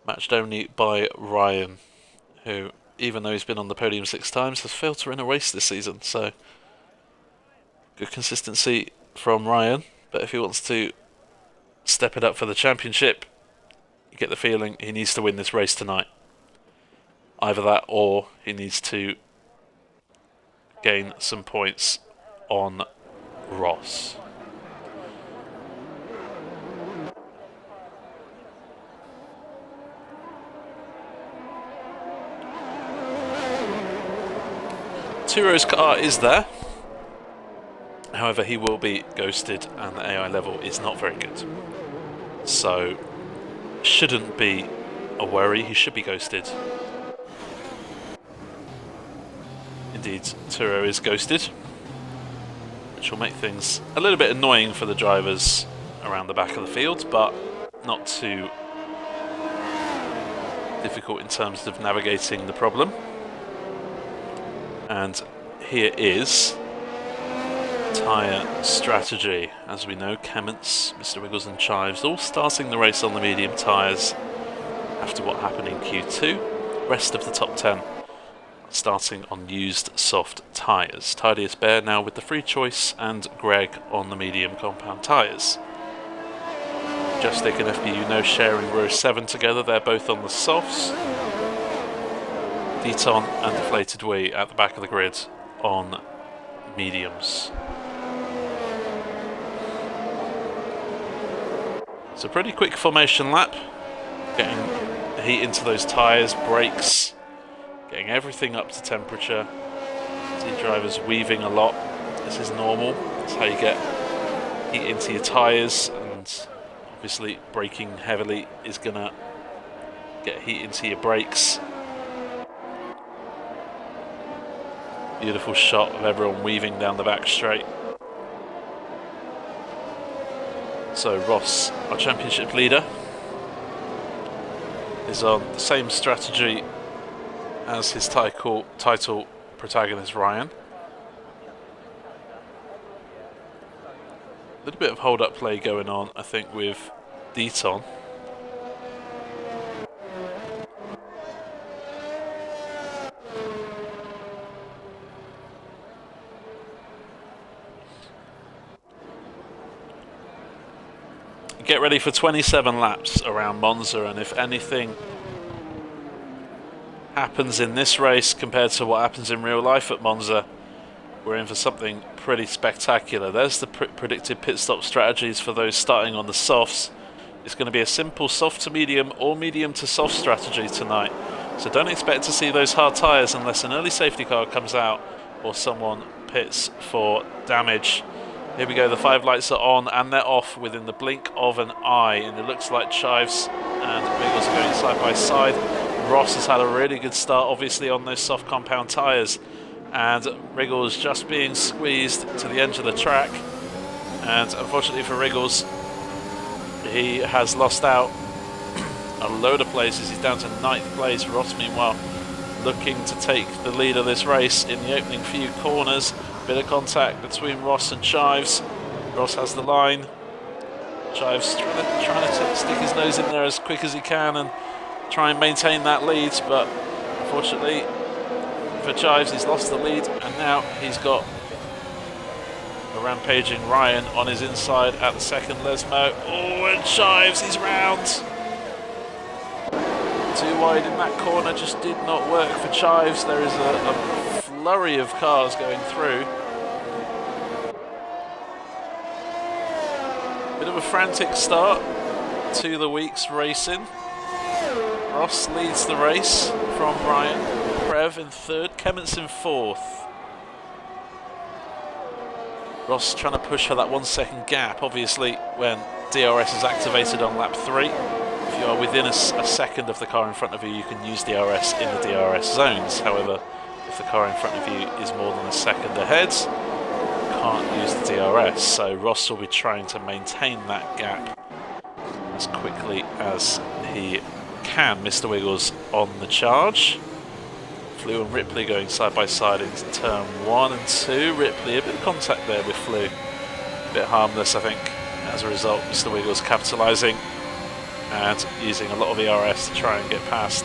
matched only by Ryan, who, even though he's been on the podium 6 times, has failed to win a race this season. So Good consistency from Ryan, but if he wants to step it up for the championship, you get the feeling he needs to win this race tonight. Either that or he needs to gain some points on Ross. Turo's car is there. However, he will be ghosted and the AI level is not very good. So, shouldn't be a worry, he should be ghosted. Indeed, Turo is ghosted, which will make things a little bit annoying for the drivers around the back of the field, but not too difficult in terms of navigating the problem. And here is tyre strategy. As we know, Kemmets, Mr. Wiggles and Chives all starting the race on the medium tyres after what happened in Q2. Rest of the top 10 starting on used soft tyres. TidiestBear now with the free choice and Greg on the medium compound tyres. Justic and FPU now sharing row 7 together, they're both on the softs. Deton and Deflated Wee at the back of the grid on mediums. It's a pretty quick formation lap, getting heat into those tyres, brakes, getting everything up to temperature. See drivers weaving a lot. This is normal. That's how you get heat into your tyres, and obviously braking heavily is gonna get heat into your brakes. Beautiful shot of everyone weaving down the back straight. So Ross, our championship leader, is on the same strategy as his title protagonist Ryan. A little bit of hold-up play going on, I think, with Deton. Get ready for 27 laps around Monza, and if anything happens in this race compared to what happens in real life at Monza, we're in for something pretty spectacular. There's the predicted pit stop strategies for those starting on the softs. It's going to be a simple soft to medium or medium to soft strategy tonight, so don't expect to see those hard tyres unless an early safety car comes out or someone pits for damage. Here we go, the 5 lights are on and they're off within the blink of an eye, and it looks like Chives and Wiggles are going side by side. Ross has had a really good start, obviously, on those soft compound tyres, and Wriggles just being squeezed to the edge of the track, and unfortunately for Wriggles, he has lost out a load of places. He's down to 9th place. Ross, meanwhile, looking to take the lead of this race in the opening few corners. Bit of contact between Ross and Chives. Ross has the line. Chives trying to stick his nose in there as quick as he can and try and maintain that lead, but unfortunately for Chives, he's lost the lead, and now he's got a rampaging Ryan on his inside at the second Lesmo. Oh, and Chives, he's round. Too wide in that corner, just did not work for Chives. There is a flurry of cars going through. Bit of a frantic start to the week's racing. Ross leads the race from Ryan. Prev in 3rd, Kemmets in 4th. Ross trying to push for that 1 second gap. Obviously, when DRS is activated on lap 3, if you are within a second of the car in front of you, you can use DRS in the DRS zones. However, if the car in front of you is more than a second ahead, you can't use the DRS. So Ross will be trying to maintain that gap as quickly as he can. Mr. Wiggles on the charge. Flew and Ripley going side by side into turn 1 and 2. Ripley, a bit of contact there with Flew. A bit harmless, I think. As a result, Mr. Wiggles capitalising and using a lot of ERS to try and get past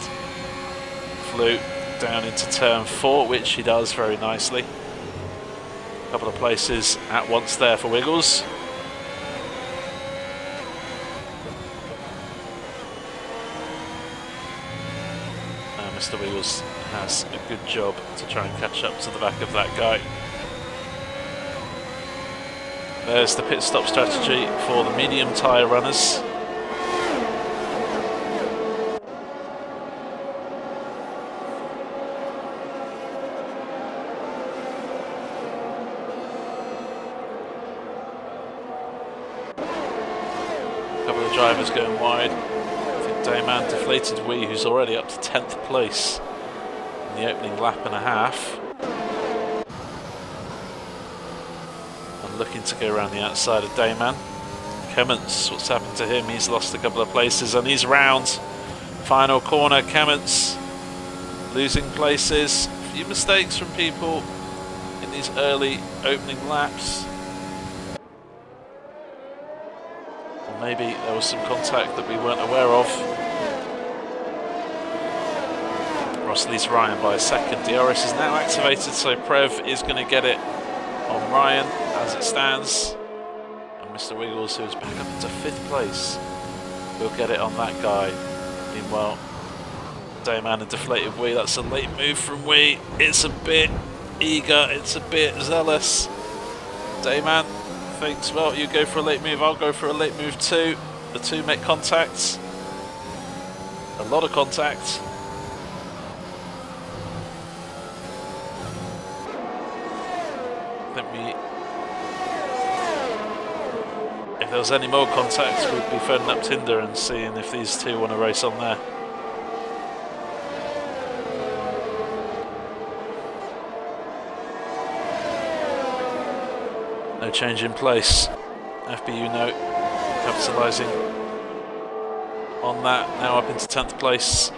Flew down into turn 4, which he does very nicely. Couple of places at once there for Wiggles. Mr. Wiggles has a good job to try and catch up to the back of that guy. There's the pit stop strategy for the medium tyre runners. A couple of drivers going wide. Dayman deflated Wee, who's already up to 10th place in the opening lap and a half. And looking to go around the outside of Dayman. Kemmons, what's happened to him? He's lost a couple of places and he's round. Final corner, Kemmons losing places. A few mistakes from people in these early opening laps. Maybe there was some contact that we weren't aware of. Ross leads Ryan by a second. DRS is now activated, so Prev is going to get it on Ryan as it stands. And Mr. Wiggles, who's back up into 5th place, will get it on that guy. Meanwhile, Dayman and deflated Wee. That's a late move from Wee. It's a bit eager, it's a bit zealous. Dayman thinks, well, you go for a late move, I'll go for a late move too. The two make contact. A lot of contact. I think if there was any more contact, we'd be phoning up Tinder and seeing if these two want to race on there. No change in place. FBU note, capitalising on that, now up into 10th place.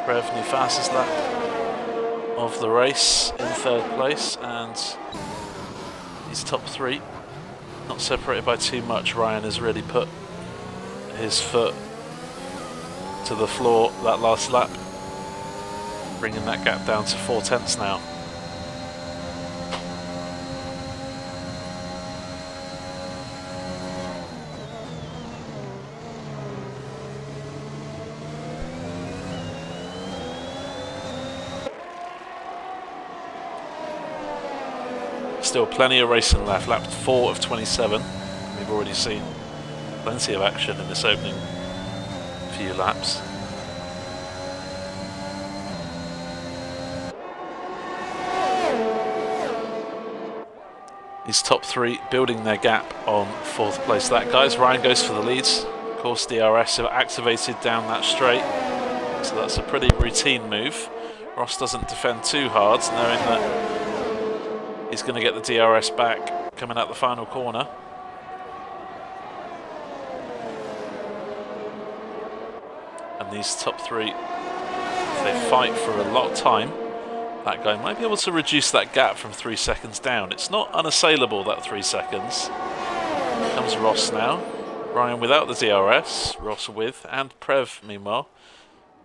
Prev, new fastest lap of the race, in 3rd place, and he's top 3. Not separated by too much. Ryan has really put his foot to the floor that last lap, bringing that gap down to 4/10 now. Still plenty of racing left. Lap 4 of 27. We've already seen plenty of action in this opening few laps. These top 3 building their gap on 4th place. That guys, Ryan goes for the leads. Of course, DRS are activated down that straight, so that's a pretty routine move. Ross doesn't defend too hard, knowing that he's going to get the DRS back coming out the final corner. And these top 3, if they fight for a lot of time, that guy might be able to reduce that gap from 3 seconds down. It's not unassailable, that 3 seconds. Here comes Ross now. Ryan without the DRS, Ross with, and Prev, meanwhile,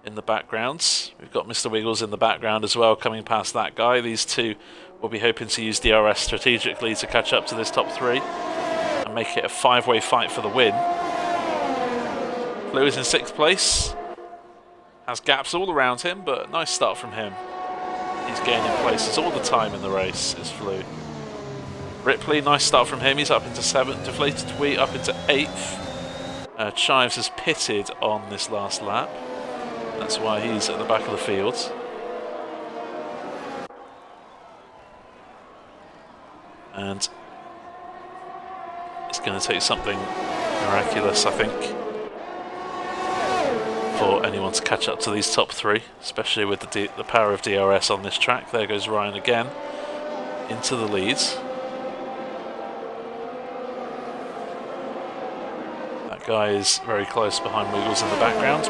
in the background. We've got Mr. Wiggles in the background as well, coming past that guy. These two will be hoping to use DRS strategically to catch up to this top 3 and make it a 5-way fight for the win. Flew is in 6th place. Has gaps all around him, but nice start from him. He's gaining places all the time in the race, is Flew. Ripley, nice start from him. He's up into 7th. Deflated Wheat up into 8th. Chives has pitted on this last lap. That's why he's at the back of the field. And it's going to take something miraculous, I think, for anyone to catch up to these top 3, especially with the power of DRS on this track. There goes Ryan again into the leads. That guy is very close behind Wiggles in the background,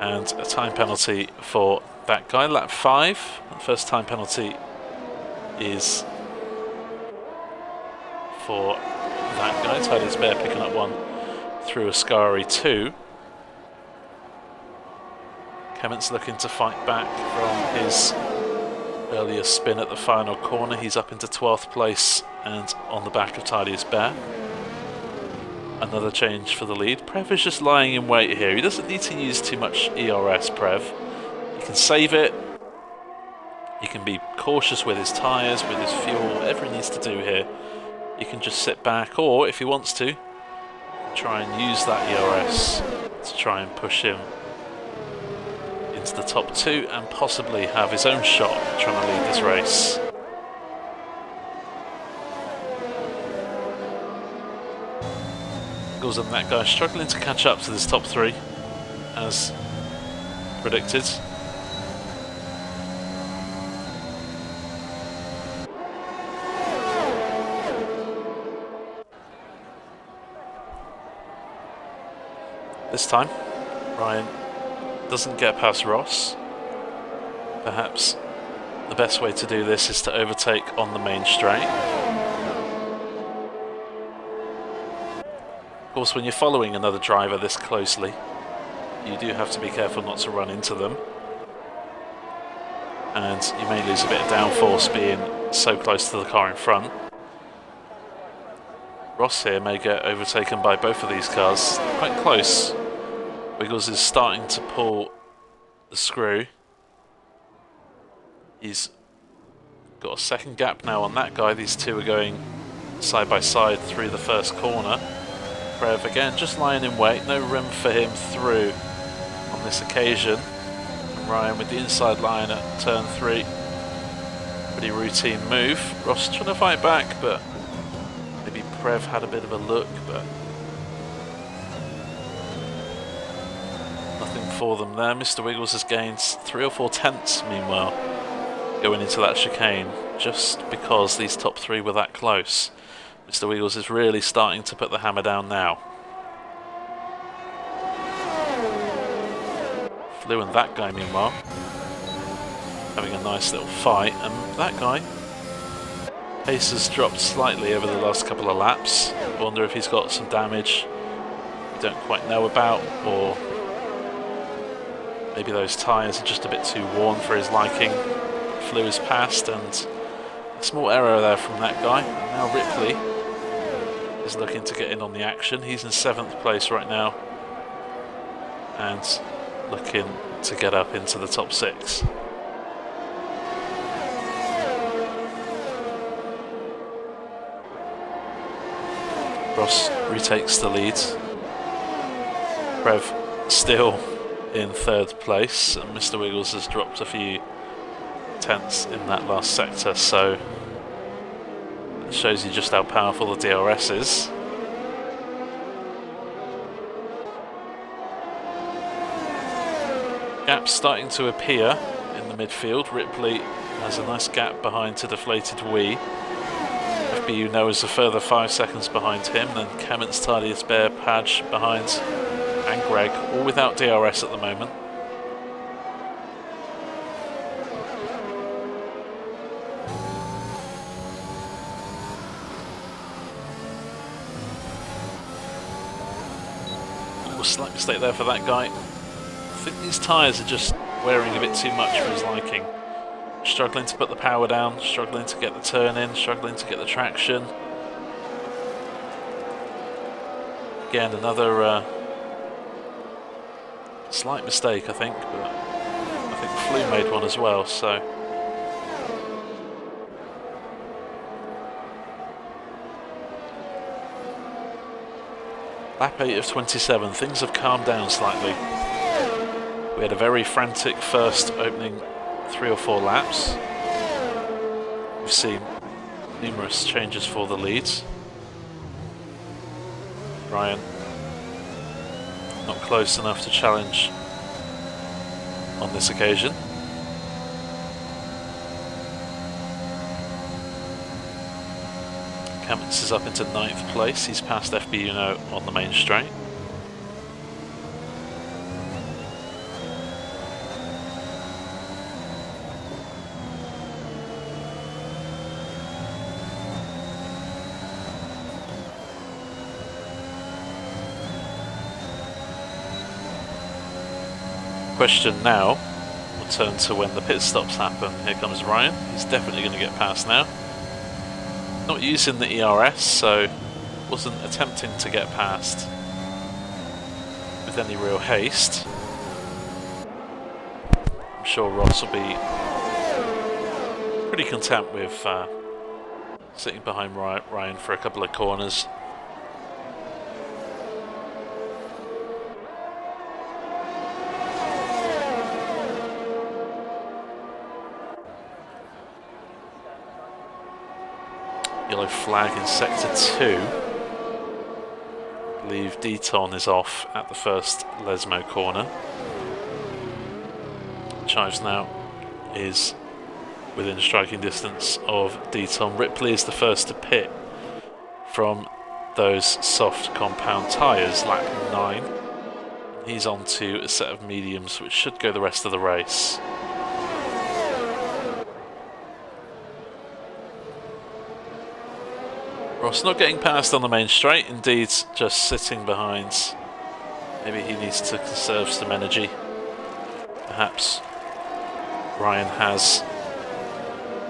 and a time penalty for that guy, lap 5. The first time penalty is for that guy. TidiestBear picking up one through Ascari 2. Kement's looking to fight back from his earlier spin at the final corner. He's up into 12th place and on the back of TidiestBear. Another change for the lead. Prev is just lying in wait here. He doesn't need to use too much ERS, Prev. He can save it. He can be cautious with his tyres, with his fuel, whatever he needs to do here. He can just sit back, or if he wants to, try and use that ERS to try and push him into the top 2 and possibly have his own shot trying to lead this race. Goes on that guy struggling to catch up to this top 3 as predicted. This time, Ryan doesn't get past Ross. Perhaps the best way to do this is to overtake on the main straight. Of course, when you're following another driver this closely, you do have to be careful not to run into them. And you may lose a bit of downforce being so close to the car in front. Ross here may get overtaken by both of these cars, quite close. Wiggles is starting to pull the screw. He's got a second gap now on that guy. These two are going side by side through the first corner. Prev again just lying in wait, no room for him through on this occasion. And Ryan with the inside line at turn 3. Pretty routine move. Ross trying to fight back, but maybe Prev had a bit of a look, but nothing for them there. Mr. Wiggles has gained 3 or 4 tenths meanwhile going into that chicane, just because these top 3 were that close. Mr. Wiggles is really starting to put the hammer down now. Flew and that guy meanwhile having a nice little fight, and that guy, pace has dropped slightly over the last couple of laps. I wonder if he's got some damage we don't quite know about, or maybe those tyres are just a bit too worn for his liking. Flew is past, and a small error there from that guy. And now Ripley is looking to get in on the action. He's in 7th place right now and looking to get up into the top 6. Ross retakes the lead. Prev still in 3rd place, and Mr. Wiggles has dropped a few tenths in that last sector, so it shows you just how powerful the DRS is. Gaps starting to appear in the midfield. Ripley has a nice gap behind to deflated Wee. FBU knows a further 5 seconds behind him, then Kement's TidiestBear, Padge behind, and Greg, all without DRS at the moment. Slight mistake there for that guy. I think these tyres are just wearing a bit too much for his liking. Struggling to put the power down, struggling to get the turn in, struggling to get the traction. Again, another slight mistake, I think, but I think Flew made one as well, so. Lap 8 of 27, things have calmed down slightly. We had a very frantic first opening 3 or 4 laps. We've seen numerous changes for the leads. Ryan not close enough to challenge on this occasion. Kement's is up into 9th place. He's passed FBU now on the main straight. question now will turn to when the pit stops happen. Here comes Ryan. He's definitely going to get past now. Not using the ERS, so wasn't attempting to get past with any real haste. I'm sure Ross will be pretty content with sitting behind Ryan for a couple of corners. Yellow flag in sector 2. I believe Deton is off at the first Lesmo corner. Chives now is within striking distance of Deton. Ripley is the first to pit from those soft compound tyres, lap 9. He's on to a set of mediums which should go the rest of the race. Ross not getting past on the main straight, indeed just sitting behind. Maybe he needs to conserve some energy. Perhaps Ryan has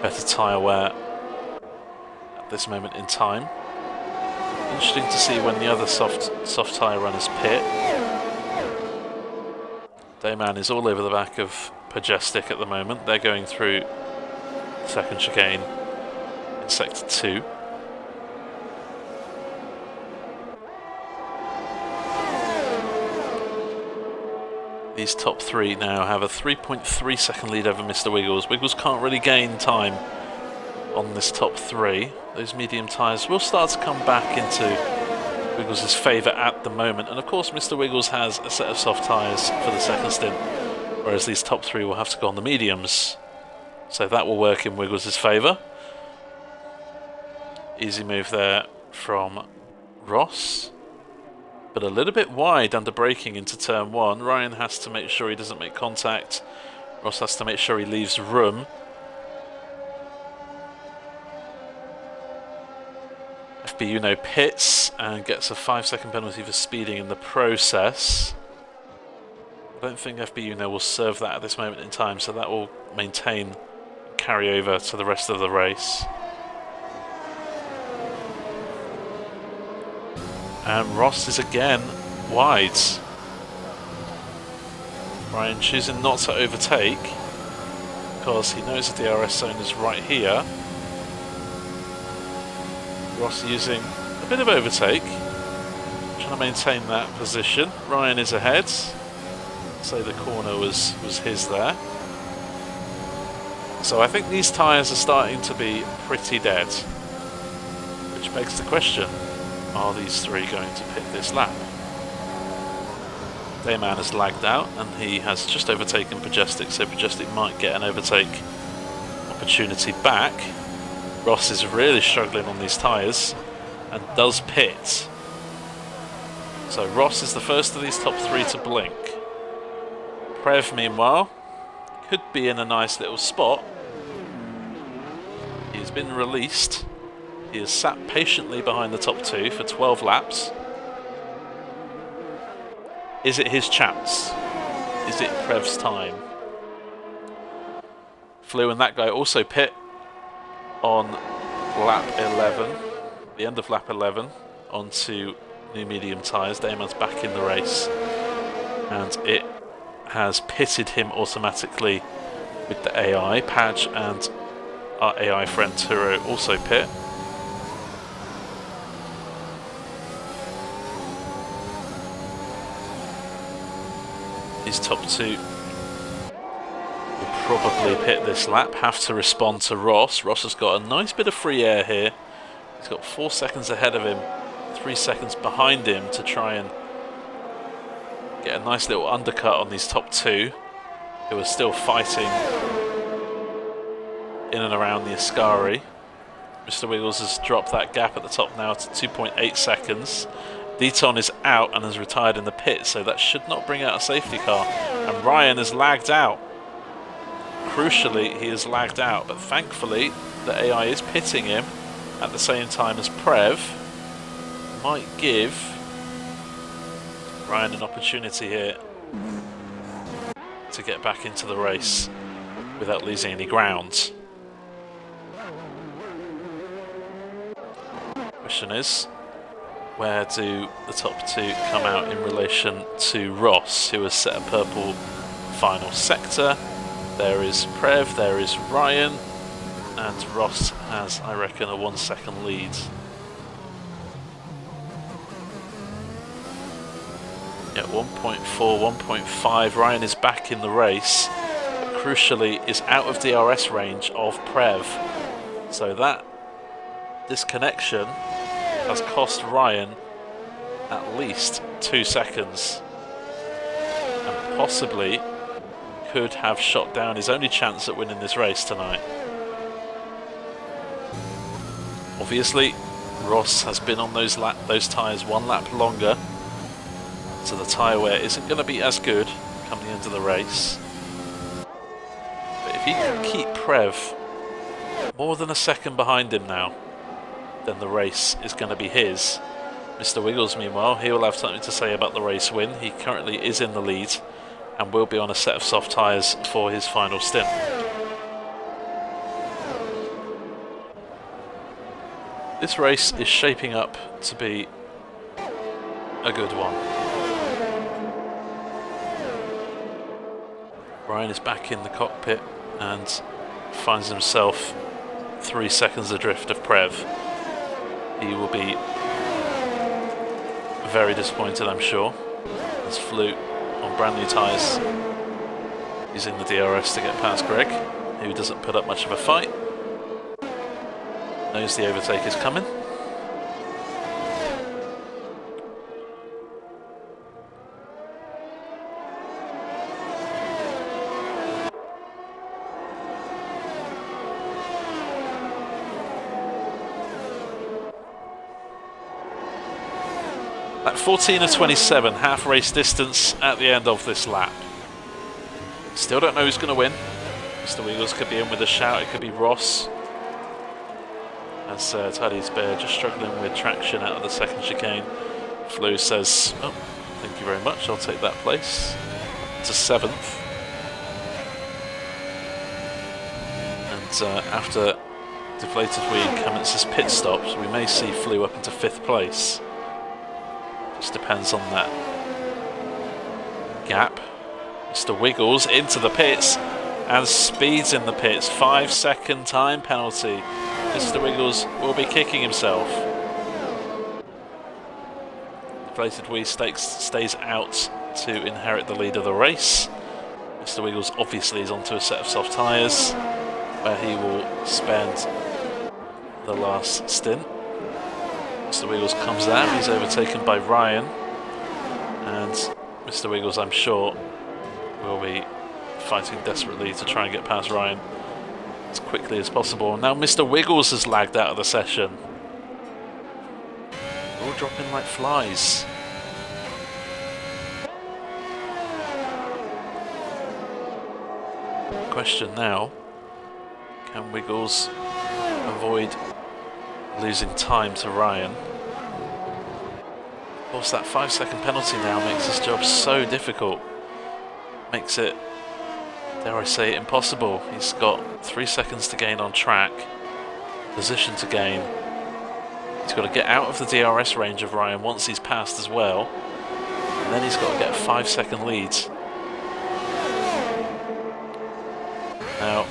better tyre wear at this moment in time. Interesting to see when the other soft tyre runners pit. Dayman is all over the back of Majestic at the moment. They're going through the second chicane in sector 2. These top 3 now have a 3.3 second lead over Mr. Wiggles. Wiggles can't really gain time on this top 3. Those medium tyres will start to come back into Wiggles' favour at the moment. And of course Mr. Wiggles has a set of soft tyres for the second stint, whereas these top 3 will have to go on the mediums. So that will work in Wiggles' favour. Easy move there from Ross, but a little bit wide under braking into turn 1. Ryan has to make sure he doesn't make contact. Ross has to make sure he leaves room. FB Uno pits and gets a 5-second penalty for speeding in the process. I don't think FB Uno will serve that at this moment in time, so that will maintain, carry over to the rest of the race. And Ross is again wide. Ryan choosing not to overtake because he knows the DRS zone is right here. Ross using a bit of overtake, trying to maintain that position. Ryan is ahead, so the corner was his there. So I think these tyres are starting to be pretty dead, which begs the question, are these 3 going to pit this lap? Dayman has lagged out and he has just overtaken Majestic, so Majestic might get an overtake opportunity back. Ross is really struggling on these tyres and does pit. So Ross is the first of these top 3 to blink. Prev, meanwhile, could be in a nice little spot. He has been released. He has sat patiently behind the top 2 for 12 laps. Is it his chance? Is it Prev's time? Flew and that guy also pit on lap 11, the end of lap 11, onto new medium tyres. Damon's back in the race, and it has pitted him automatically with the AI. Padge and our AI friend Turo also pit. These top 2 will probably pit this lap, have to respond to Ross. Ross has got a nice bit of free air here. He's got 4 seconds ahead of him, 3 seconds behind him to try and get a nice little undercut on these top 2 who are still fighting in and around the Ascari. Mr. Wiggles has dropped that gap at the top now to 2.8 seconds. Deton is out and has retired in the pit, so that should not bring out a safety car. And Ryan has lagged out. Crucially, he has lagged out, but thankfully the AI is pitting him at the same time as Prev. Might give Ryan an opportunity here to get back into the race without losing any ground. Question is, where do the top two come out in relation to Ross, who has set a purple final sector? There is Prev, there is Ryan, and Ross has, I reckon, a 1 second lead. Yeah, 1.4, 1.5. Ryan is back in the race, but crucially is out of DRS range of Prev. So that disconnection has cost Ryan at least 2 seconds, and possibly could have shot down his only chance at winning this race tonight. Obviously, Ross has been on those tyres 1 lap longer, so the tyre wear isn't going to be as good come the end of the race. But if he can keep Prev more than a second behind him now, then the race is going to be his. Mr. Wiggles, meanwhile, he will have something to say about the race win. He currently is in the lead and will be on a set of soft tyres for his final stint. This race is shaping up to be a good one. Ryan is back in the cockpit and finds himself 3 seconds adrift of Prev. He will be very disappointed, I'm sure. As Flute on brand new tyres, using the DRS to get past Greg, who doesn't put up much of a fight. Knows the overtake is coming. At 14 of 27, half race distance at the end of this lap. Still don't know who's going to win. Mr. Wiggles could be in with a shout, it could be Ross. As TidiestBear just struggling with traction out of the second chicane. Flu says, oh, thank you very much, I'll take that place. To 7th. And after deflated wing commences pit stops, we may see Flu up into 5th place. Just depends on that gap. Mr. Wiggles into the pits and speeds in the pits. 5 second time penalty. Mr. Wiggles will be kicking himself. Deflated Wee stays out to inherit the lead of the race. Mr. Wiggles obviously is onto a set of soft tyres where he will spend the last stint. Mr. Wiggles comes out, he's overtaken by Ryan, and Mr. Wiggles, I'm sure, will be fighting desperately to try and get past Ryan as quickly as possible. Now Mr. Wiggles has lagged out of the session. All dropping like flies. Question now, can Wiggles avoid losing time to Ryan? Of course, that 5 second penalty now makes his job so difficult. Makes it, dare I say it, impossible. He's got 3 seconds to gain on track, position to gain. He's got to get out of the DRS range of Ryan once he's passed as well, and then he's got to get a 5 second lead. Now,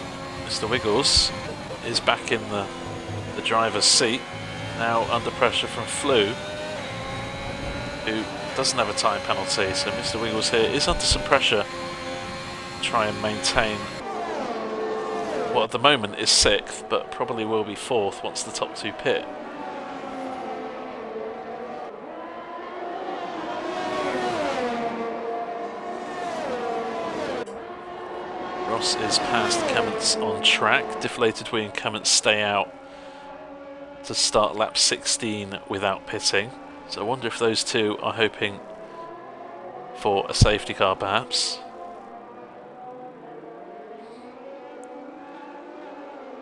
Mr. Wiggles is back in the driver's seat, now under pressure from Flu, who doesn't have a time penalty, so Mr. Wiggles here is under some pressure to try and maintain what at the moment is 6th, but probably will be 4th once the top 2 pit. Ross is past Cummins on track. Deflated Wee and Cummins stay out to start lap 16 without pitting. So I wonder if those two are hoping for a safety car perhaps.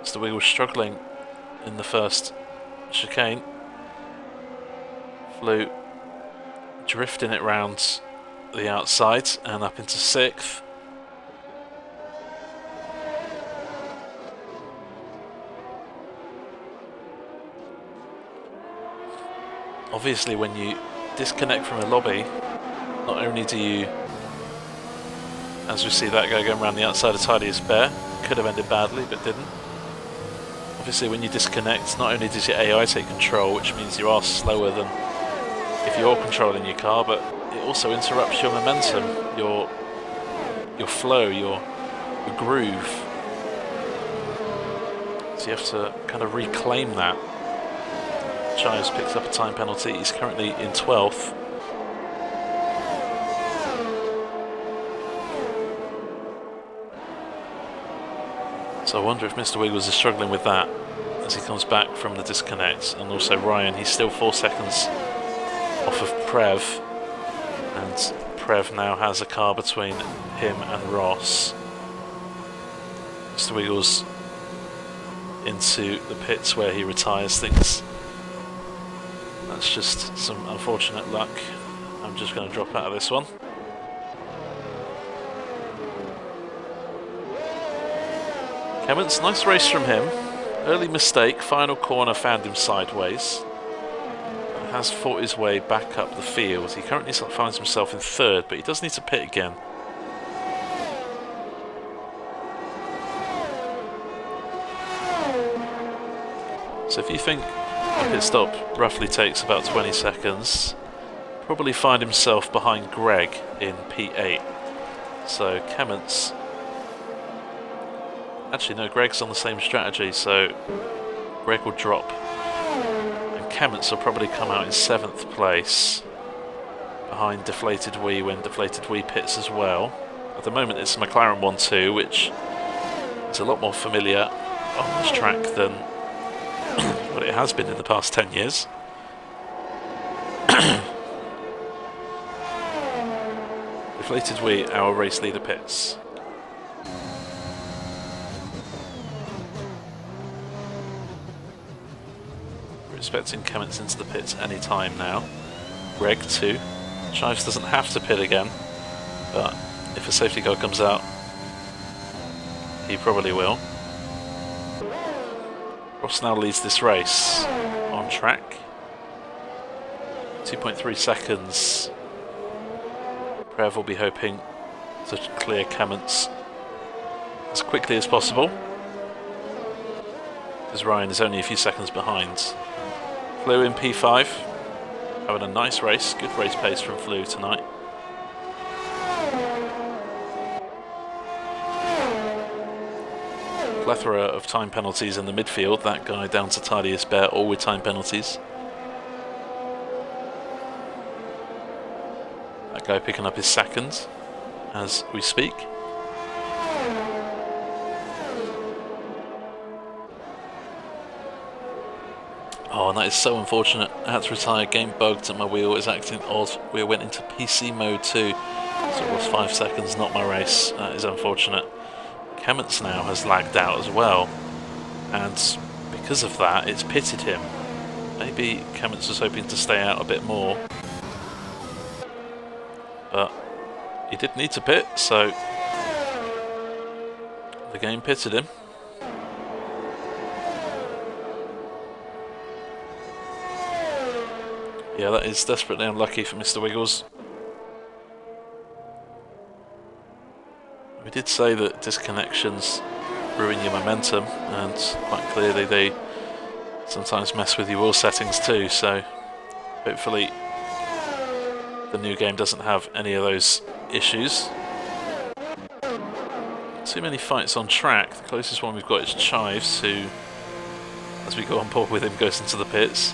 Mr. Wiggles struggling in the first chicane. Flu drifting it round the outside and up into 6th. obviously when you disconnect from a lobby, not only do you, as we see that guy going around the outside of TidiestBear, could have ended badly but didn't. Obviously when you disconnect, not only does your AI take control, which means you are slower than if you're controlling your car, but it also interrupts your momentum, your flow, your groove. So you have to kind of reclaim that. Chives picks up a time penalty. He's currently in 12th. So I wonder if Mr. Wiggles is struggling with that as he comes back from the disconnect. And also Ryan, he's still 4 seconds off of Prev. And Prev now has a car between him and Ross. Mr. Wiggles into the pits where he retires things. That's just some unfortunate luck. I'm just going to drop out of this one. Clements, nice race from him. Early mistake, final corner found him sideways. Has fought his way back up the field. He currently finds himself in 3rd, but he does need to pit again. So if you think a pit stop roughly takes about 20 seconds, probably find himself behind Greg in P8. So Clements... Actually no, Greg's on the same strategy, so Greg will drop. Clements will probably come out in 7th place behind Deflated Wee when Deflated Wee pits as well. At the moment it's a McLaren 1-2, which is a lot more familiar on this track than what it has been in the past 10 years. Deflated Wee, our race leader, pits. Expecting Clements into the pits any time now. Greg too. Chives doesn't have to pit again, but if a safety car comes out, he probably will. Ross now leads this race on track. 2.3 seconds. Prev will be hoping to clear Clements as quickly as possible, because Ryan is only a few seconds behind. Flew in P5, having a nice race, good race pace from Flew tonight. Plethora of time penalties in the midfield, that guy down to TidiestBear, all with time penalties. That guy picking up his 2nd as we speak. Oh, and that is so unfortunate. I had to retire, game bugged and my wheel is acting odd. We went into PC mode too, so it was 5 seconds, not my race. That is unfortunate. Clements now has lagged out as well, and because of that, it's pitted him. Maybe Clements was hoping to stay out a bit more, but he did need to pit, so the game pitted him. Yeah, that is desperately unlucky for Mr. Wiggles. We did say that disconnections ruin your momentum, and quite clearly they sometimes mess with your wheel settings too, so hopefully the new game doesn't have any of those issues. Too many fights on track. The closest one we've got is Chives, who, as we go on board with him, goes into the pits.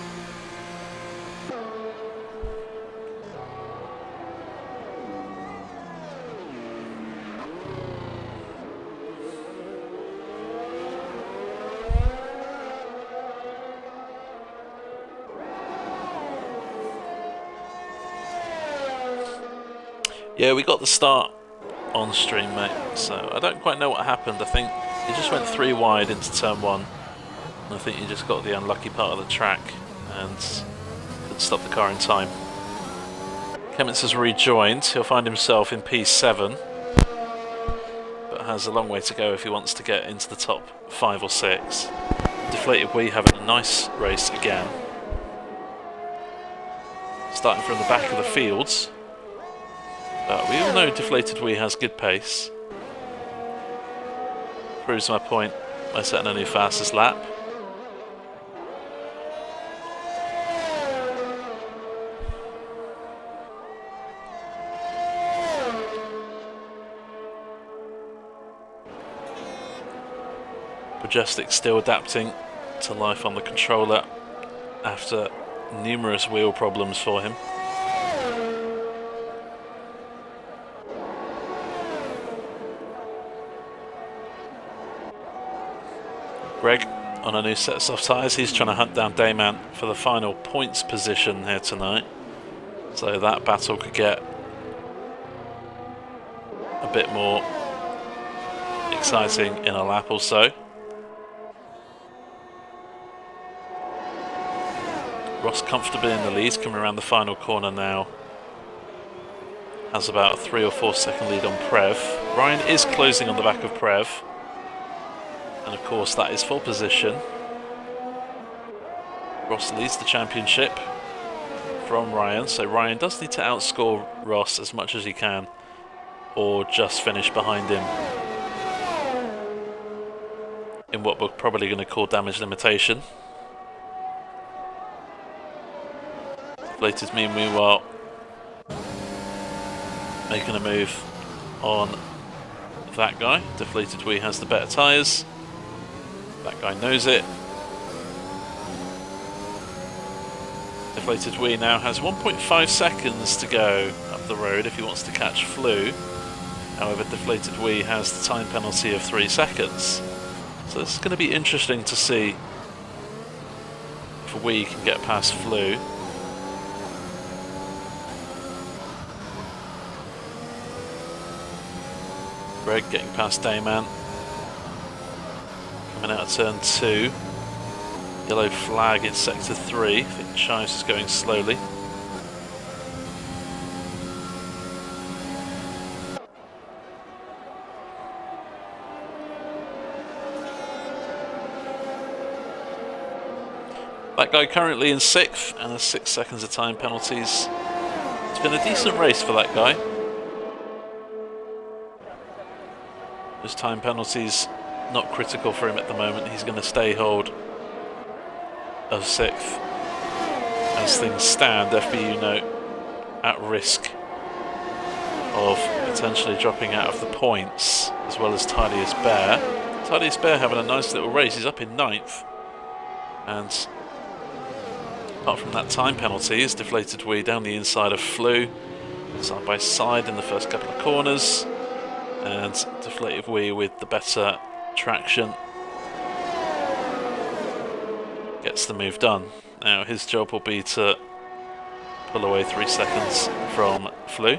Yeah, we got the start on stream, mate, so I don't quite know what happened. I think you just went 3 wide into turn 1, and I think you just got the unlucky part of the track and couldn't stop the car in time. Clements has rejoined. He'll find himself in P7, but has a long way to go if he wants to get into the top 5 or 6. Deflated Wee having a nice race again. starting from the back of the fields. But we all know Deflated Wee has good pace. Proves my point by setting a new fastest lap. Majestic still adapting to life on the controller after numerous wheel problems for him. Greg on a new set of soft tyres. He's trying to hunt down Dayman for the final points position here tonight. So that battle could get a bit more exciting in a lap or so. Ross comfortably in the lead, coming around the final corner now. Has about a 3 or 4 second lead on Prev. Ryan is closing on the back of Prev. And of course that is full position. Ross leads the championship from Ryan, so Ryan does need to outscore Ross as much as he can, or just finish behind him in what we're probably going to call damage limitation. Deflated Me, meanwhile, making a move on that guy. Deflated Wee has the better tyres. That guy knows it. Deflated Wee now has 1.5 seconds to go up the road if he wants to catch Flu. However, Deflated Wee has the time penalty of 3 seconds. So this is going to be interesting to see if Wee can get past Flu. Greg getting past Dayman. Coming out of turn 2. Yellow flag in sector 3. I think Chives is going slowly. That guy currently in 6th and has 6 seconds of time penalties. It's been a decent race for that guy. His time penalties not critical for him at the moment. He's going to stay hold of 6th. As things stand, FBU note at risk of potentially dropping out of the points, as well as TidiestBear. TidiestBear having a nice little race. He's up in 9th. And apart from that time penalty, is Deflated Wee down the inside of Flu, side by side in the first couple of corners. And Deflated Wee with the better traction gets the move done. Now his job will be to pull away 3 seconds from Flu.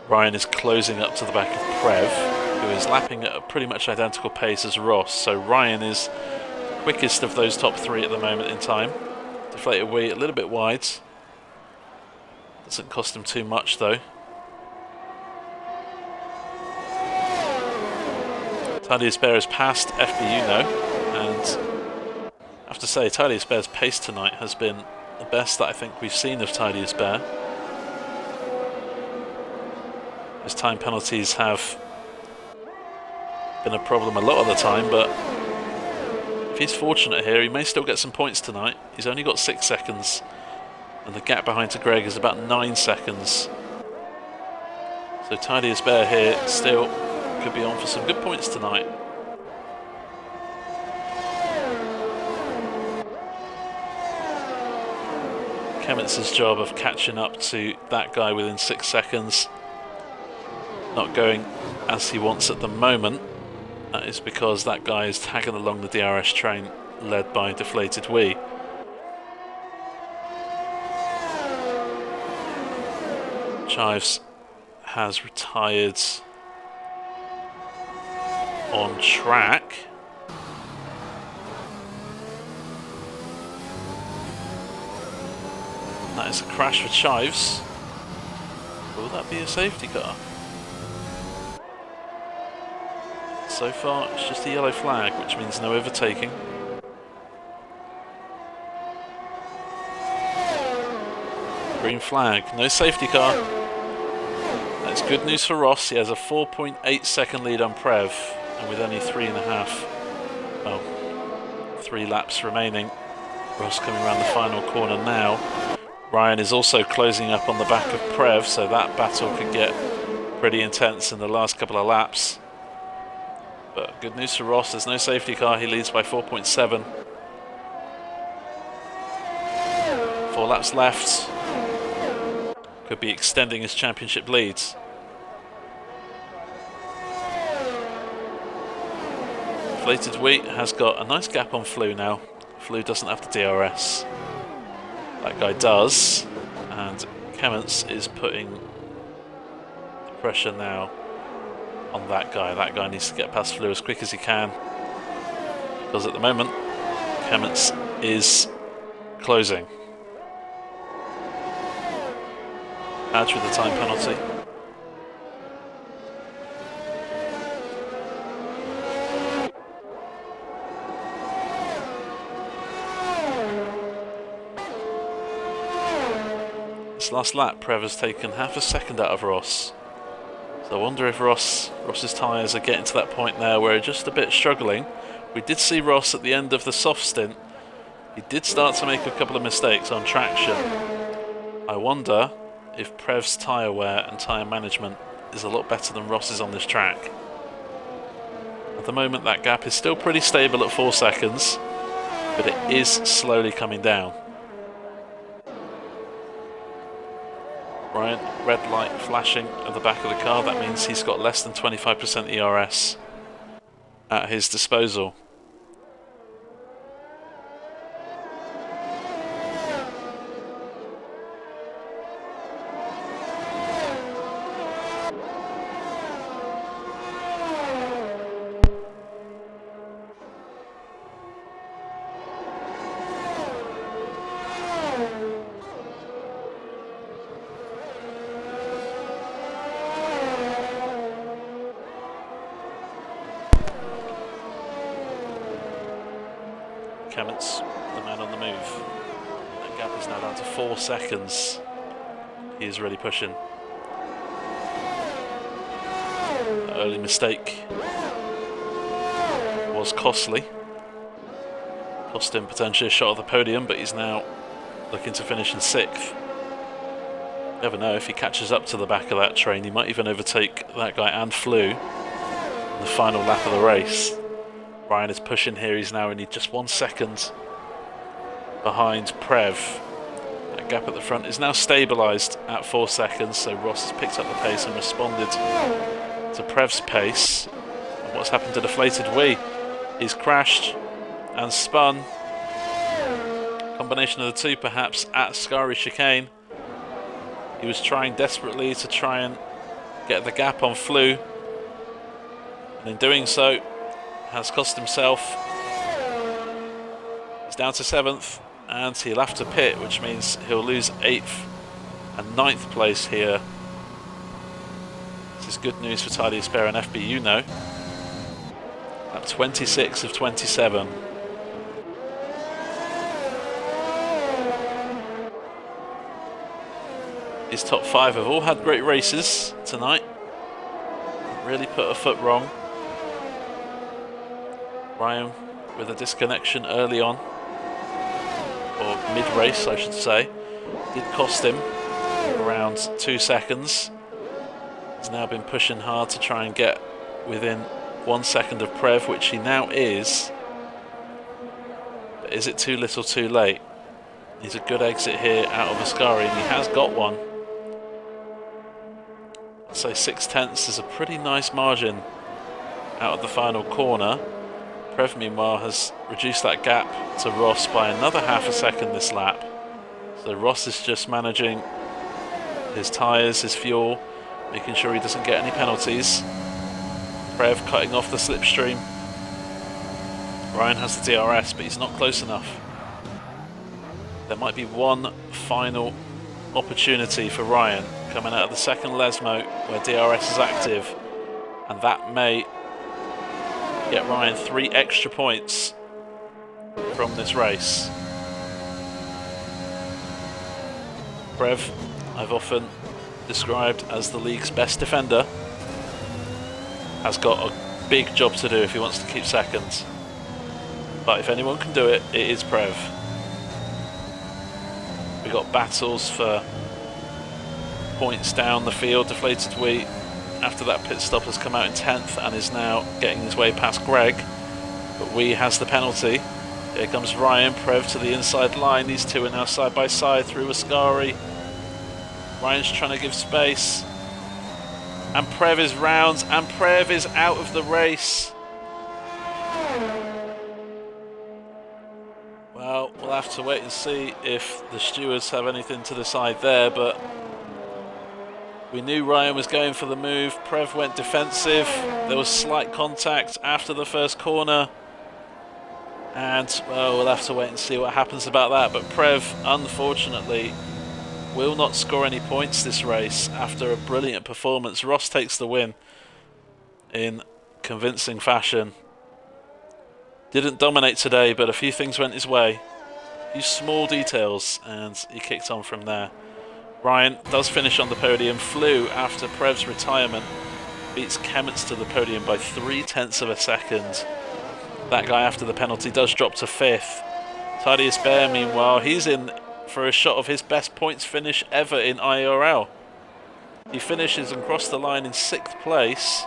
Ryan is closing up to the back of Prev, who is lapping at a pretty much identical pace as Ross. So Ryan is the quickest of those top 3 at the moment in time. Deflated Wee a little bit wide. Doesn't cost him too much though. TidiestBear has passed FBU now, and I have to say TidiestBear's pace tonight has been the best that I think we've seen of TidiestBear. His time penalties have been a problem a lot of the time, but if he's fortunate here, he may still get some points tonight. He's only got 6 seconds, and the gap behind to Greg is about 9 seconds. So TidiestBear here still could be on for some good points tonight. Kemmitz's job of catching up to that guy within 6 seconds not going as he wants at the moment. That is because that guy is tagging along the DRS train led by Deflated Wee. Chives has retired on track. That is a crash for Chives. Will that be a safety car? So far it's just a yellow flag, which means no overtaking. green flag. No safety car. That's good news for Ross. He has a 4.8 second lead on Prev, and with only 3 laps remaining. Ross coming around the final corner now. Ryan is also closing up on the back of Prev, so that battle could get pretty intense in the last couple of laps. But good news for Ross, there's no safety car. He leads by 4.7. 4 laps left. Could be extending his championship leads. Inflated Wheat has got a nice gap on Flew now. Flew doesn't have the DRS. That guy does. And Clements is putting the pressure now on that guy. That guy needs to get past Flew as quick as he can. Because at the moment, Clements is closing. Badge with the time penalty. This last lap, Prev has taken half a second out of Ross. So I wonder if Ross's tyres are getting to that point now where they're just a bit struggling. We did see Ross at the end of the soft stint. He did start to make a couple of mistakes on traction. I wonder if Prev's tyre wear and tyre management is a lot better than Ross's on this track. At the moment that gap is still pretty stable at 4 seconds, but it is slowly coming down. Ryan, red light flashing at the back of the car. That means he's got less than 25% ERS at his disposal. Clements, the man on the move. That gap is now down to 4 seconds. He is really pushing. The early mistake was costly. Cost him potentially a shot at the podium, but he's now looking to finish in 6th. Never know, if he catches up to the back of that train, he might even overtake that guy and Flew in the final lap of the race. Ryan is pushing here. He's now only just 1 second behind Prev. That gap at the front is now stabilised at 4 seconds, so Ross has picked up the pace and responded to Prev's pace. And what's happened to Deflated Wee? He's crashed and spun. Combination of the two perhaps at Scary Chicane. He was trying desperately to try and get the gap on Flew, and in doing so has cost himself. He's down to 7th and he'll have to pit, which means he'll lose 8th and 9th place here. This is good news for TidiestBear and FBU now. At 26 of 27. His top 5 have all had great races tonight. Really put a foot wrong. Ryan with a disconnection early on, or mid-race I should say, did cost him around 2 seconds. He's now been pushing hard to try and get within 1 second of Prev, which he now is. But is it too little too late? Needs a good exit here out of Ascari, and he has got one. I'd say 6/10 is a pretty nice margin out of the final corner. Prev, meanwhile, has reduced that gap to Ross by another half a second this lap. So Ross is just managing his tyres, his fuel, making sure he doesn't get any penalties. Prev cutting off the slipstream. Ryan has the DRS, but he's not close enough. There might be one final opportunity for Ryan coming out of the second Lesmo where DRS is active, and that may get Ryan 3 extra points from this race. Prev, I've often described as the league's best defender, has got a big job to do if he wants to keep seconds. But if anyone can do it, it is Prev. We got battles for points down the field. Deflated Wheat, after that pit stop, has come out in 10th and is now getting his way past Greg. But Wee has the penalty. Here comes Ryan, Prev to the inside line. These two are now side by side through Ascari. Ryan's trying to give space. And Prev is round, and Prev is out of the race. Well, we'll have to wait and see if the stewards have anything to decide there, but we knew Ryan was going for the move. Prev went defensive. There was slight contact after the first corner. And, well, we'll have to wait and see what happens about that. But Prev, unfortunately, will not score any points this race after a brilliant performance. Ross takes the win in convincing fashion. Didn't dominate today, but a few things went his way. A few small details, and he kicked on from there. Ryan does finish on the podium. Flew, after Prev's retirement, beats Kemmets to the podium by 0.3 of a second. That guy, after the penalty, does drop to 5th. TidiestBear, meanwhile, he's in for a shot of his best points finish ever in IIRL. He finishes and crossed the line in 6th place,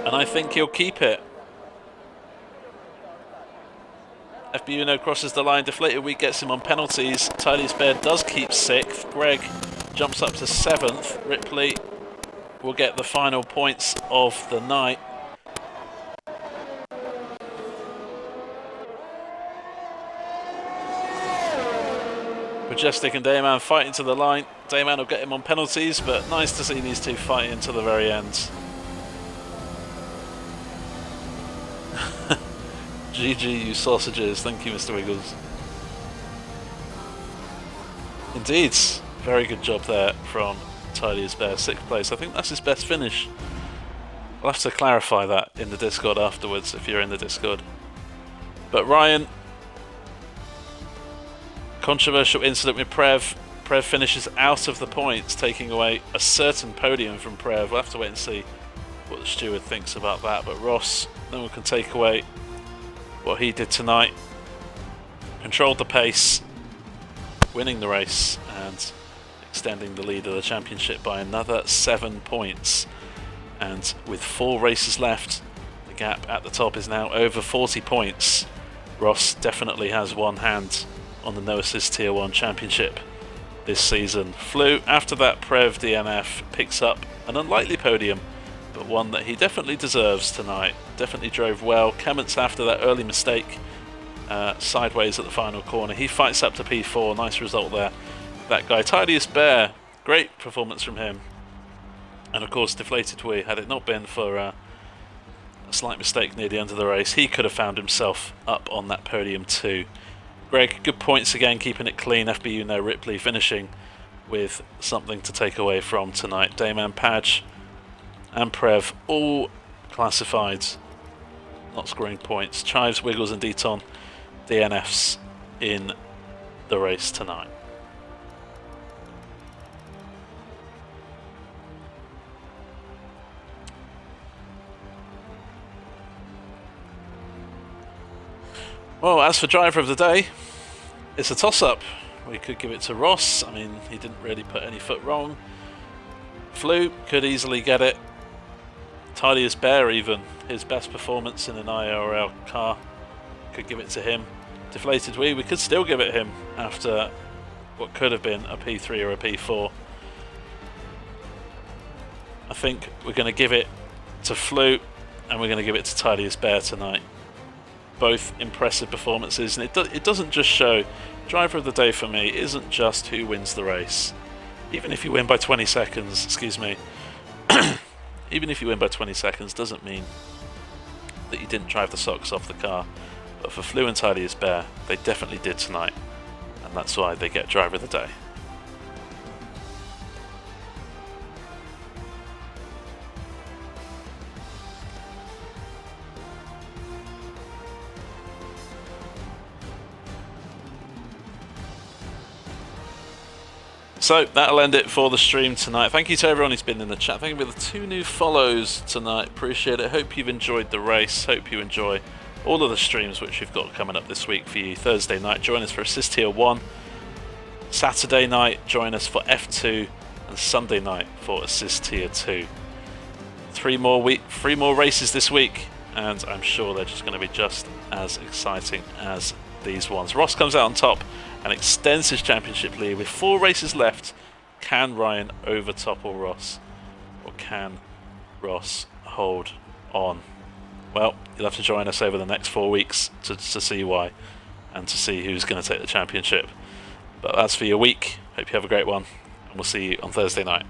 and I think he'll keep it. FBUno crosses the line. Deflated Wheat gets him on penalties. TidiestBear does keep 6th. Greg jumps up to 7th. Ripley will get the final points of the night. Majestic and Dayman fighting to the line. Dayman will get him on penalties, but nice to see these two fighting to the very end. GG, you sausages. Thank you, Mr. Wiggles. Indeed, very good job there from TidiestBear. 6th place. I think that's his best finish. I'll have to clarify that in the Discord afterwards if you're in the Discord. But Ryan, controversial incident with Prev. Prev finishes out of the points, taking away a certain podium from Prev. We'll have to wait and see what the steward thinks about that. But Ross, no one can take away what he did tonight. Controlled the pace, winning the race and extending the lead of the championship by another 7 points. And with 4 races left, the gap at the top is now over 40 points. Ross definitely has one hand on the No Assist Tier 1 championship this season. Flew, after that Prev DNF, picks up an unlikely podium, but one that he definitely deserves tonight. Definitely drove well. Kemmets, after that early mistake, sideways at the final corner, he fights up to P4. Nice result there. That guy, TidiestBear, great performance from him. And of course, Deflated Wee, had it not been for a slight mistake near the end of the race, he could have found himself up on that podium too. Greg, good points again, keeping it clean. FBUno Ripley finishing with something to take away from tonight. Dayman, Padge and Prev all classified, not scoring points. Chives, Wiggles and Deton DNFs in the race tonight. Well, as for driver of the day, it's a toss-up. We could give it to Ross. I mean, he didn't really put any foot wrong. Flew could easily get it. TidiestBear, even his best performance in an IIRL car, could give it to him. Deflated Wee, we could still give it him after what could have been a P3 or a P4. I think we're going to give it to Flew, and we're going to give it to TidiestBear tonight. Both impressive performances, and it doesn't just show. Driver of the day for me isn't just who wins the race. Even if you win by 20 seconds, excuse me, even if you win by 20 seconds doesn't mean that you didn't drive the socks off the car. But for Flew and TidiestBear, they definitely did tonight, and that's why they get driver of the day. So that'll end it for the stream tonight. Thank you to everyone who's been in the chat. Thank you for the 2 new follows tonight. Appreciate it. Hope you've enjoyed the race. Hope you enjoy all of the streams which we've got coming up this week for you. Thursday night, join us for Assist Tier 1. Saturday night, join us for F2. And Sunday night for Assist Tier 2. 3 more races this week, and I'm sure they're just going to be just as exciting as these ones. Ross comes out on top and extends his championship lead with 4 races left. Can Ryan overtopple Ross, or can Ross hold on? Well, you'll have to join us over the next 4 weeks to see why, and to see who's going to take the championship. But that's for your week. Hope you have a great one, and we'll see you on Thursday night.